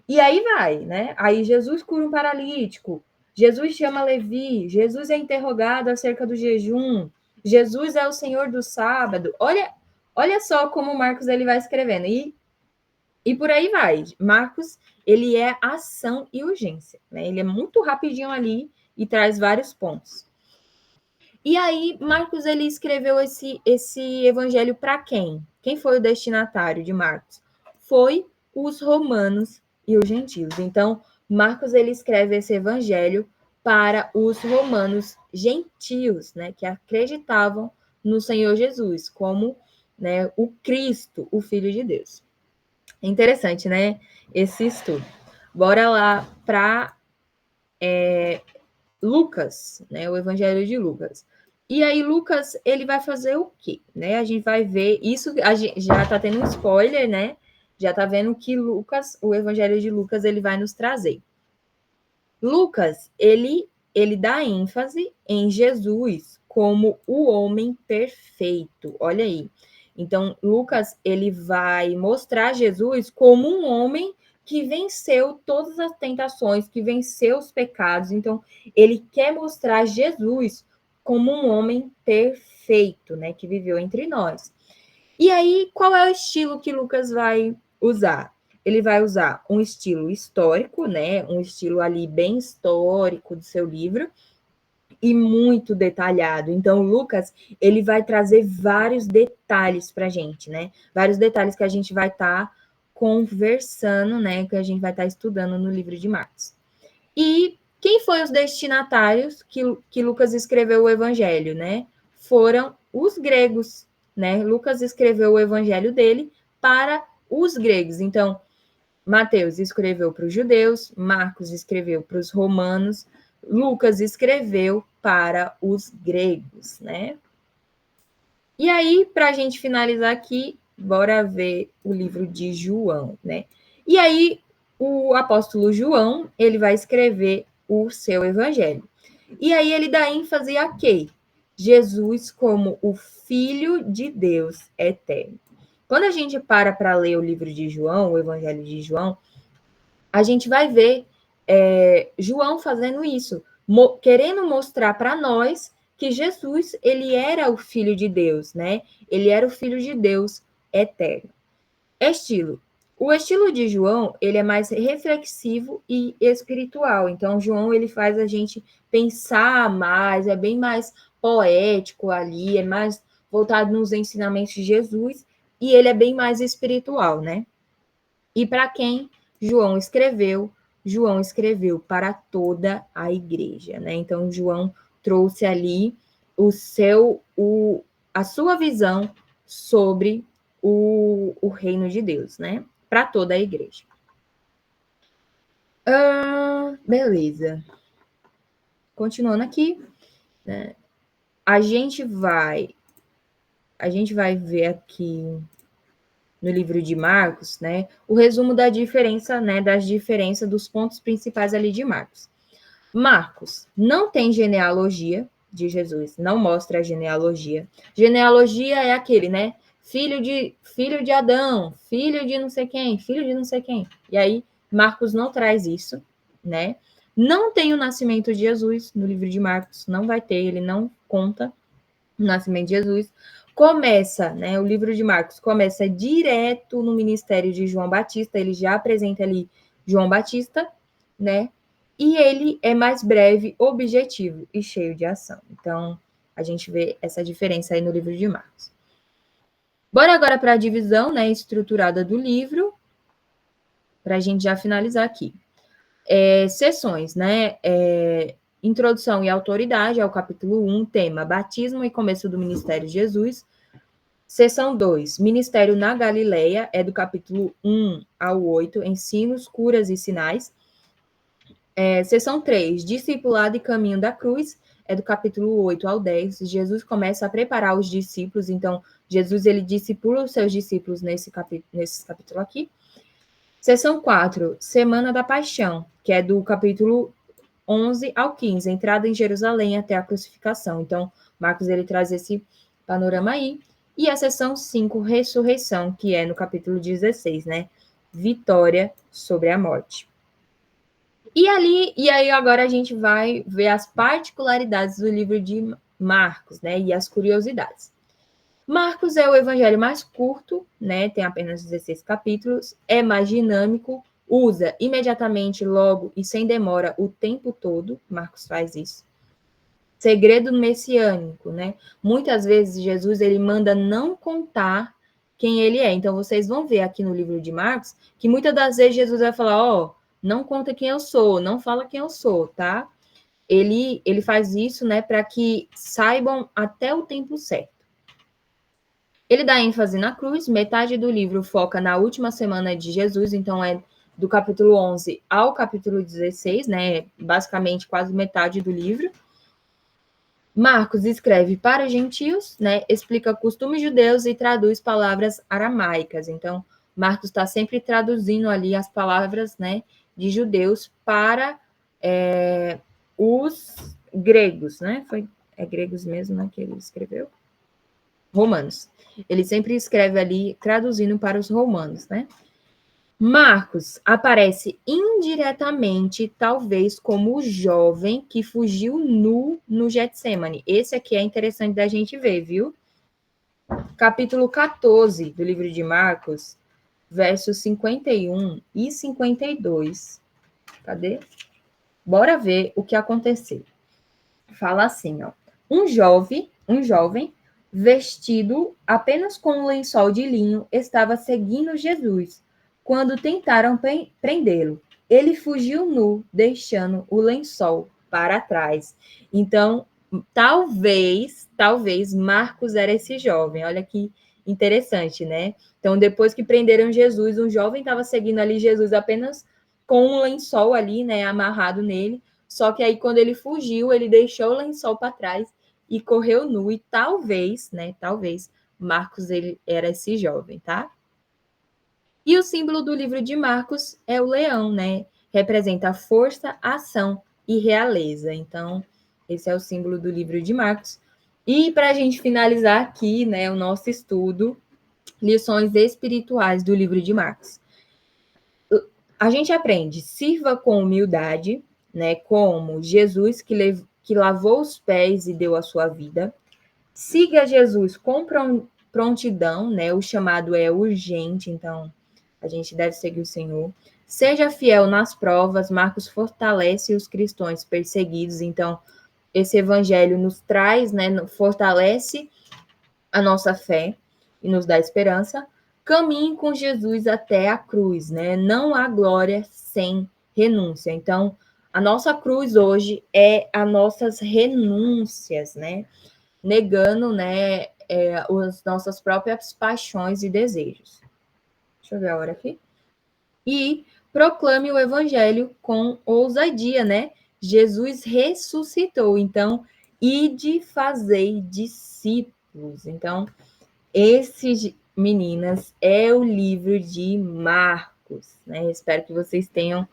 E aí vai, né? Aí Jesus cura um paralítico. Jesus chama Levi. Jesus é interrogado acerca do jejum. Jesus é o Senhor do sábado. Olha só como Marcos ele vai escrevendo. E por aí vai. Marcos, ele é ação e urgência, né? Ele é muito rapidinho ali e traz vários pontos. E aí, Marcos, ele escreveu esse evangelho para quem? Quem foi o destinatário de Marcos? Foi os romanos e os gentios. Então, Marcos, ele escreve esse evangelho para os romanos gentios, né? Que acreditavam no Senhor Jesus como, né, o Cristo, o Filho de Deus. Interessante, né? Esse estudo. Bora lá para Lucas, né? O Evangelho de Lucas. E aí, Lucas, ele vai fazer o quê? Né? A gente vai ver isso, a gente já está tendo um spoiler, né? Já está vendo que Lucas, o Evangelho de Lucas, ele vai nos trazer. Lucas, ele dá ênfase em Jesus como o homem perfeito. Olha aí. Então, Lucas, ele vai mostrar Jesus como um homem que venceu todas as tentações, que venceu os pecados. Então, ele quer mostrar Jesus como um homem perfeito, né, que viveu entre nós. E aí, qual é o estilo que Lucas vai usar? Ele vai usar um estilo histórico, né, um estilo ali bem histórico do seu livro, e muito detalhado. Então, Lucas, ele vai trazer vários detalhes para a gente, né? Vários detalhes que a gente vai estar conversando, né? Que a gente vai estar estudando no livro de Marcos. E quem foi os destinatários que Lucas escreveu o evangelho, né? Foram os gregos, né? Lucas escreveu o evangelho dele para os gregos. Então, Mateus escreveu para os judeus, Marcos escreveu para os romanos, Lucas escreveu para os gregos, né? E aí, para a gente finalizar aqui, bora ver o livro de João, né? E aí, o apóstolo João, ele vai escrever o seu evangelho. E aí, ele dá ênfase a quê? Jesus como o Filho de Deus eterno. Quando a gente para ler o livro de João, o evangelho de João, a gente vai ver João fazendo isso, querendo mostrar para nós que Jesus, ele era o Filho de Deus, né? Ele era o Filho de Deus eterno. Estilo. O estilo de João, ele é mais reflexivo e espiritual. Então, João, ele faz a gente pensar mais, é bem mais poético ali, é mais voltado nos ensinamentos de Jesus, e ele é bem mais espiritual, né? E para quem João escreveu para toda a igreja, né? Então, João trouxe ali a sua visão sobre o reino de Deus, né? Para toda a igreja. Beleza. Continuando aqui, né? A gente vai ver aqui no livro de Marcos, né, o resumo da diferença, né, das diferenças dos pontos principais ali de Marcos. Marcos não tem genealogia de Jesus, não mostra a genealogia. Genealogia é aquele, né, filho de Adão, filho de não sei quem, filho de não sei quem. E aí Marcos não traz isso, né? Não tem o nascimento de Jesus no livro de Marcos, não vai ter, ele não conta o nascimento de Jesus. Começa, né, o livro de Marcos começa direto no ministério de João Batista, ele já apresenta ali João Batista, né, e ele é mais breve, objetivo e cheio de ação. Então, a gente vê essa diferença aí no livro de Marcos. Bora agora para a divisão, né, estruturada do livro, para a gente já finalizar aqui. Sessões, né, Introdução e Autoridade, é o capítulo 1, tema Batismo e Começo do Ministério de Jesus. Seção 2, Ministério na Galileia, é do capítulo 1 ao 8, Ensinos, Curas e Sinais. Seção 3, Discipulado e Caminho da Cruz, é do capítulo 8 ao 10. Jesus começa a preparar os discípulos, então Jesus ele discipula os seus discípulos nesse capítulo aqui. Seção 4, Semana da Paixão, que é do capítulo 11 ao 15, entrada em Jerusalém até a crucificação. Então, Marcos ele traz esse panorama aí. E a seção 5, Ressurreição, que é no capítulo 16, né? Vitória sobre a morte. E aí agora a gente vai ver as particularidades do livro de Marcos, né? E as curiosidades. Marcos é o evangelho mais curto, né? Tem apenas 16 capítulos, é mais dinâmico, usa imediatamente, logo e sem demora o tempo todo. Marcos faz isso. Segredo messiânico, né? Muitas vezes Jesus ele manda não contar quem ele é. Então vocês vão ver aqui no livro de Marcos que muitas das vezes Jesus vai falar, não conta quem eu sou, não fala quem eu sou, tá? Ele faz isso, né, para que saibam até o tempo certo. Ele dá ênfase na cruz, metade do livro foca na última semana de Jesus, então é do capítulo 11 ao capítulo 16, né? Basicamente quase metade do livro. Marcos escreve para os gentios, né? Explica costumes judeus e traduz palavras aramaicas. Então, Marcos está sempre traduzindo ali as palavras, né, de judeus para os gregos, né? É gregos mesmo, né, que ele escreveu? Romanos. Ele sempre escreve ali, traduzindo para os romanos, né? Marcos aparece indiretamente, talvez, como o jovem que fugiu nu no Getsemane. Esse aqui é interessante da gente ver, viu? Capítulo 14 do livro de Marcos, versos 51 e 52. Cadê? Bora ver o que aconteceu. Fala assim, ó. Um jovem, vestido apenas com um lençol de linho, estava seguindo Jesus. Quando tentaram prendê-lo, ele fugiu nu, deixando o lençol para trás. Então, talvez Marcos era esse jovem. Olha que interessante, né? Então, depois que prenderam Jesus, um jovem estava seguindo ali Jesus apenas com um lençol ali, né, amarrado nele. Só que aí, quando ele fugiu, ele deixou o lençol para trás e correu nu. E talvez, Marcos ele era esse jovem, tá? E o símbolo do livro de Marcos é o leão, né? Representa força, ação e realeza. Então, esse é o símbolo do livro de Marcos. E para a gente finalizar aqui, né, o nosso estudo, lições espirituais do livro de Marcos. A gente aprende, sirva com humildade, né, como Jesus que lavou os pés e deu a sua vida. Siga Jesus com prontidão, né? O chamado é urgente, então a gente deve seguir o Senhor. Seja fiel nas provas. Marcos fortalece os cristãos perseguidos, então esse evangelho nos traz, né, fortalece a nossa fé e nos dá esperança. Caminhe com Jesus até a cruz, né? Não há glória sem renúncia. Então, a nossa cruz hoje é as nossas renúncias, né? Negando, né, as nossas próprias paixões e desejos. Deixa eu ver a hora aqui. E proclame o evangelho com ousadia, né? Jesus ressuscitou, então, ide fazei discípulos. Então, esse, meninas, é o livro de Marcos, né? Espero que vocês tenham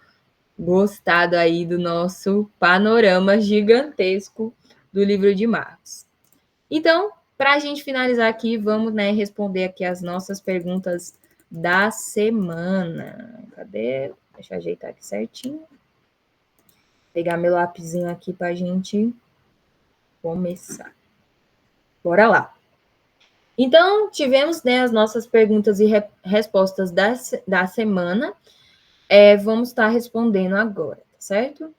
gostado aí do nosso panorama gigantesco do livro de Marcos. Então, para a gente finalizar aqui, vamos, né, responder aqui as nossas perguntas da semana. Cadê? Deixa eu ajeitar aqui certinho. Pegar meu lapisinho aqui para a gente começar. Bora lá. Então, tivemos, né, as nossas perguntas e respostas da semana. Vamos estar respondendo agora, certo?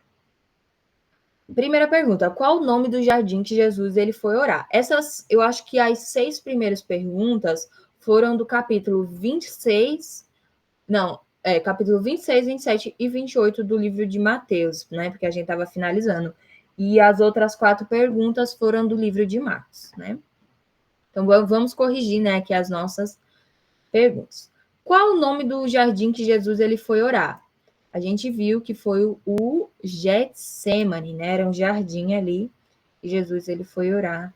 Primeira pergunta, qual o nome do jardim que Jesus ele foi orar? Essas, eu acho que as 6 primeiras perguntas foram do capítulo 26, capítulo 26, 27 e 28 do livro de Mateus, né, porque a gente estava finalizando. E as outras 4 perguntas foram do livro de Marcos, né? Então, vamos corrigir, né, aqui as nossas perguntas. Qual o nome do jardim que Jesus ele foi orar? A gente viu que foi o Getsemane, né? Era um jardim ali, e Jesus ele foi orar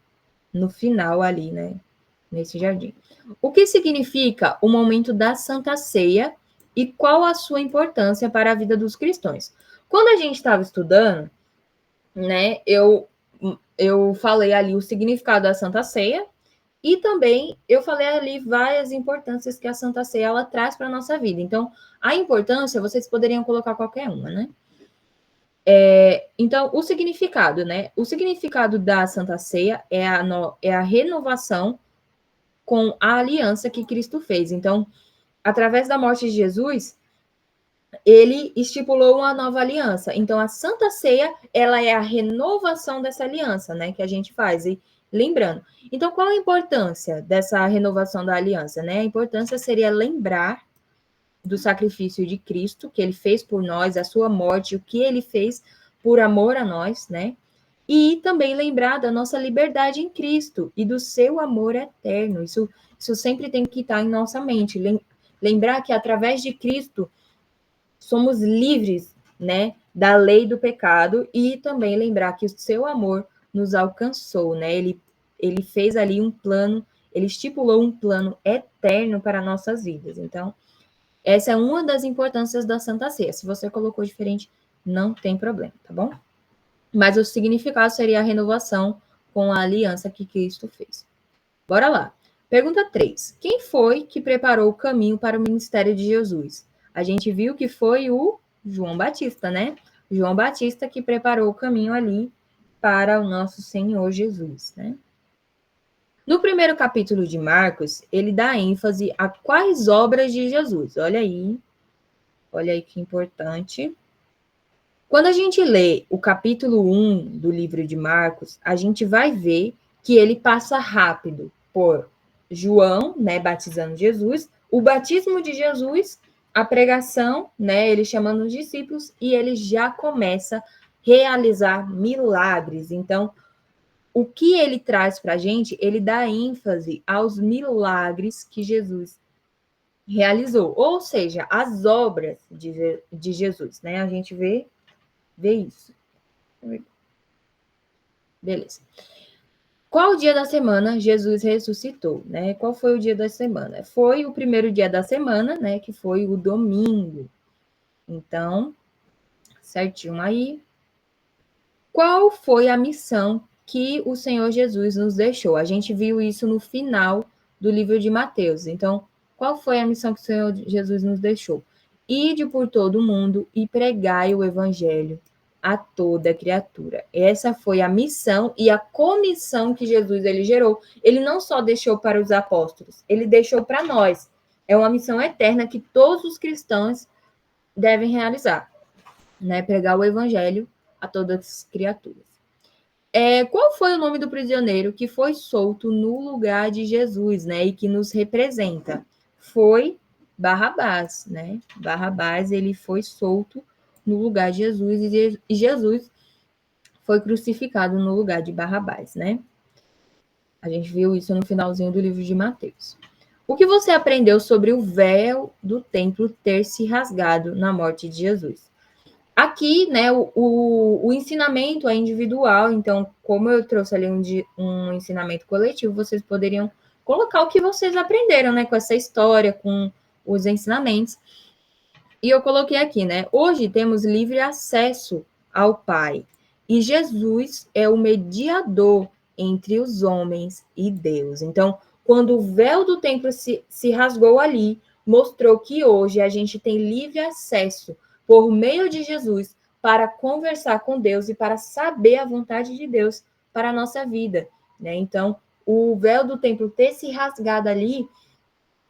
no final ali, né? Nesse jardim. O que significa o momento da Santa Ceia e qual a sua importância para a vida dos cristãos? Quando a gente estava estudando, né? Eu falei ali o significado da Santa Ceia e também eu falei ali várias importâncias que a Santa Ceia ela traz para a nossa vida. Então, a importância, vocês poderiam colocar qualquer uma, né? Então, o significado, né? O significado da Santa Ceia é a renovação com a aliança que Cristo fez. Então, através da morte de Jesus, ele estipulou uma nova aliança. Então, a Santa Ceia, ela é a renovação dessa aliança, né? Que a gente faz. E lembrando. Então, qual a importância dessa renovação da aliança, né? A importância seria lembrar do sacrifício de Cristo, que ele fez por nós, a sua morte, o que ele fez por amor a nós, né? E também lembrar da nossa liberdade em Cristo e do seu amor eterno. Isso sempre tem que estar em nossa mente. Lembrar que através de Cristo somos livres, né, da lei do pecado, e também lembrar que o seu amor nos alcançou, né? Ele fez ali um plano, ele estipulou um plano eterno para nossas vidas. Então, essa é uma das importâncias da Santa Ceia. Se você colocou diferente, não tem problema, tá bom? Mas o significado seria a renovação com a aliança que Cristo fez. Bora lá. Pergunta 3. Quem foi que preparou o caminho para o ministério de Jesus? A gente viu que foi o João Batista, né? João Batista que preparou o caminho ali para o nosso Senhor Jesus, né? No primeiro capítulo de Marcos, ele dá ênfase a quais obras de Jesus. Olha aí que importante. Quando a gente lê o capítulo 1 do livro de Marcos, a gente vai ver que ele passa rápido por João, né, batizando Jesus, o batismo de Jesus, a pregação, né, ele chamando os discípulos, e ele já começa a realizar milagres. Então, o que ele traz para a gente, ele dá ênfase aos milagres que Jesus realizou, ou seja, as obras de Jesus, né? A gente vê isso. Beleza. Qual dia da semana Jesus ressuscitou, né? Qual foi o dia da semana? Foi o primeiro dia da semana, né? Que foi o domingo. Então, certinho aí. Qual foi a missão que o Senhor Jesus nos deixou? A gente viu isso no final do livro de Mateus. Então, qual foi a missão que o Senhor Jesus nos deixou? Ide por todo o mundo e pregai o evangelho a toda criatura. Essa foi a missão e a comissão que Jesus ele gerou. Ele não só deixou para os apóstolos, ele deixou para nós. É uma missão eterna que todos os cristãos devem realizar, né? Pregar o evangelho a todas as criaturas. Qual foi o nome do prisioneiro que foi solto no lugar de Jesus, né? E que nos representa? Foi Barrabás, né? Barrabás, ele foi solto no lugar de Jesus, e Jesus foi crucificado no lugar de Barrabás, né? A gente viu isso no finalzinho do livro de Mateus. O que você aprendeu sobre o véu do templo ter se rasgado na morte de Jesus? Aqui, né, o ensinamento é individual, então, como eu trouxe ali um ensinamento coletivo, vocês poderiam colocar o que vocês aprenderam, né, com essa história, com os ensinamentos. E eu coloquei aqui, né? Hoje temos livre acesso ao Pai. E Jesus é o mediador entre os homens e Deus. Então, quando o véu do templo se rasgou ali, mostrou que hoje a gente tem livre acesso por meio de Jesus para conversar com Deus e para saber a vontade de Deus para a nossa vida, né? Então, o véu do templo ter se rasgado ali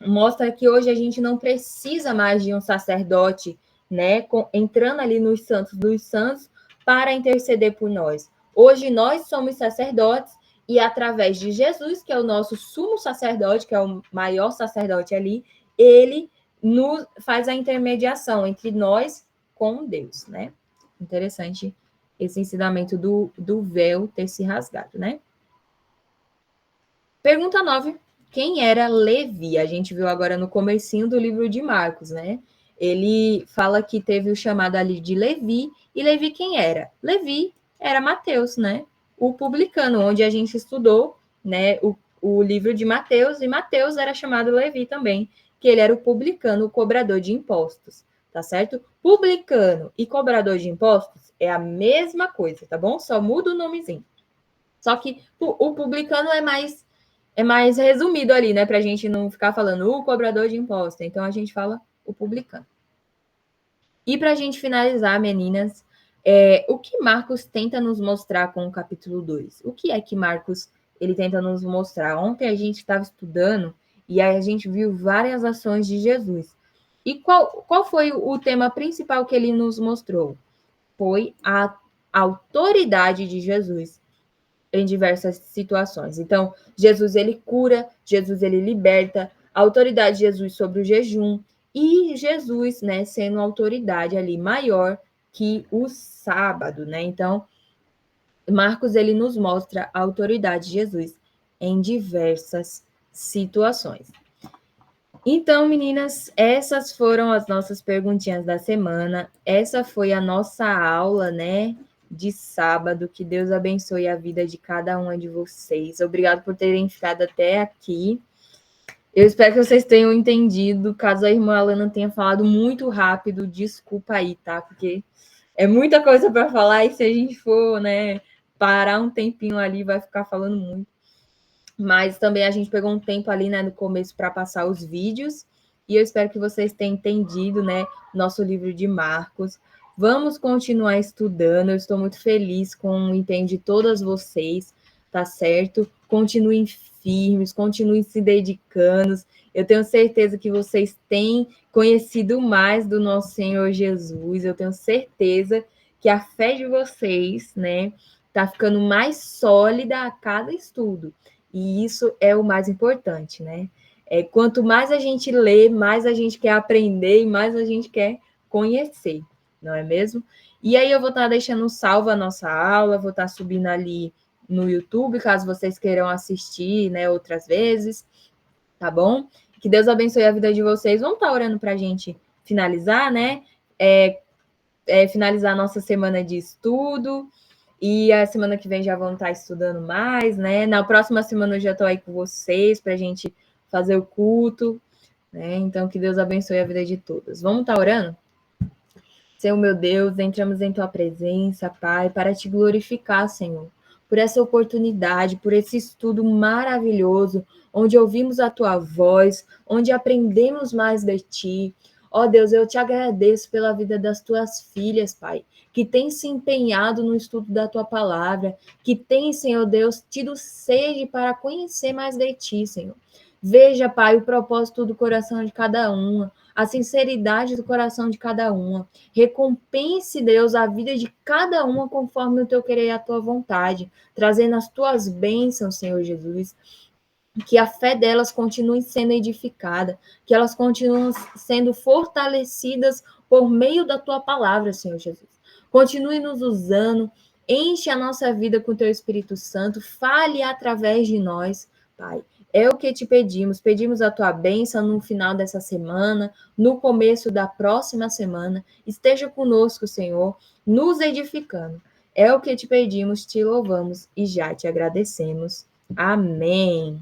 mostra que hoje a gente não precisa mais de um sacerdote, né, entrando ali nos santos dos santos para interceder por nós. Hoje nós somos sacerdotes e através de Jesus, que é o nosso sumo sacerdote, que é o maior sacerdote ali, ele nos faz a intermediação entre nós com Deus, né? Interessante esse ensinamento do véu ter se rasgado, né? Pergunta 9. Quem era Levi? A gente viu agora no comecinho do livro de Marcos, né? Ele fala que teve o chamado ali de Levi. E Levi quem era? Levi era Mateus, né? O publicano, onde a gente estudou, né, o livro de Mateus. E Mateus era chamado Levi também, que ele era o publicano, o cobrador de impostos, tá certo? Publicano e cobrador de impostos é a mesma coisa, tá bom? Só muda o nomezinho. Só que o publicano é mais resumido ali, né? Para a gente não ficar falando o cobrador de imposto. Então, a gente fala o publicano. E para a gente finalizar, meninas, o que Marcos tenta nos mostrar com o capítulo 2? O que é que Marcos ele tenta nos mostrar? Ontem a gente estava estudando e aí a gente viu várias ações de Jesus. E qual foi o tema principal que ele nos mostrou? Foi a autoridade de Jesus em diversas situações. Então, Jesus, ele cura, Jesus, ele liberta, a autoridade de Jesus sobre o jejum, e Jesus, né, sendo autoridade ali maior que o sábado, né? Então, Marcos, ele nos mostra a autoridade de Jesus em diversas situações. Então, meninas, essas foram as nossas perguntinhas da semana. Essa foi a nossa aula, né, de sábado. Que Deus abençoe a vida de cada uma de vocês. Obrigado por terem ficado até aqui. Eu espero que vocês tenham entendido. Caso a irmã Alana tenha falado muito rápido, desculpa aí, tá? Porque é muita coisa para falar e se a gente for, né, parar um tempinho ali, vai ficar falando muito. Mas também a gente pegou um tempo ali, né, no começo para passar os vídeos. E eu espero que vocês tenham entendido, né, nosso livro de Marcos. Vamos continuar estudando. Eu estou muito feliz com o empenho de todas vocês, tá certo? Continuem firmes, continuem se dedicando. Eu tenho certeza que vocês têm conhecido mais do nosso Senhor Jesus. Eu tenho certeza que a fé de vocês, né, tá ficando mais sólida a cada estudo. E isso é o mais importante, né? Quanto mais a gente lê, mais a gente quer aprender e mais a gente quer conhecer, não é mesmo? E aí eu vou estar deixando salvo a nossa aula, vou estar subindo ali no YouTube, caso vocês queiram assistir, né, outras vezes, tá bom? Que Deus abençoe a vida de vocês. Vamos estar orando para a gente finalizar, né? Finalizar a nossa semana de estudo. E a semana que vem já vão estar estudando mais, né? Na próxima semana eu já estou aí com vocês para a gente fazer o culto, né? Então, que Deus abençoe a vida de todos. Vamos estar orando? Senhor, meu Deus, entramos em Tua presença, Pai, para Te glorificar, Senhor, por essa oportunidade, por esse estudo maravilhoso, onde ouvimos a Tua voz, onde aprendemos mais de Ti. Ó Deus, eu Te agradeço pela vida das Tuas filhas, Pai, que têm se empenhado no estudo da Tua palavra, que têm, Senhor Deus, tido sede para conhecer mais de Ti, Senhor. Veja, Pai, o propósito do coração de cada uma, a sinceridade do coração de cada uma. Recompense, Deus, a vida de cada uma conforme o teu querer e a tua vontade, trazendo as tuas bênçãos, Senhor Jesus. Que a fé delas continue sendo edificada, que elas continuem sendo fortalecidas por meio da tua palavra, Senhor Jesus. Continue nos usando, enche a nossa vida com o teu Espírito Santo, fale através de nós, Pai. É o que te pedimos. Pedimos a tua bênção no final dessa semana, no começo da próxima semana. Esteja conosco, Senhor, nos edificando. É o que te pedimos, te louvamos e já te agradecemos. Amém.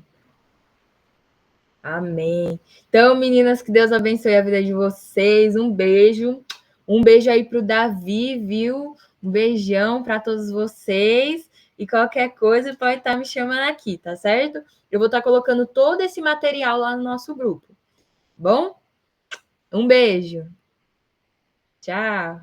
Amém. Então, meninas, que Deus abençoe a vida de vocês. Um beijo. Um beijo aí para o Davi, viu? Um beijão para todos vocês. E qualquer coisa pode estar me chamando aqui, tá certo? Eu vou estar colocando todo esse material lá no nosso grupo. Bom? Um beijo. Tchau.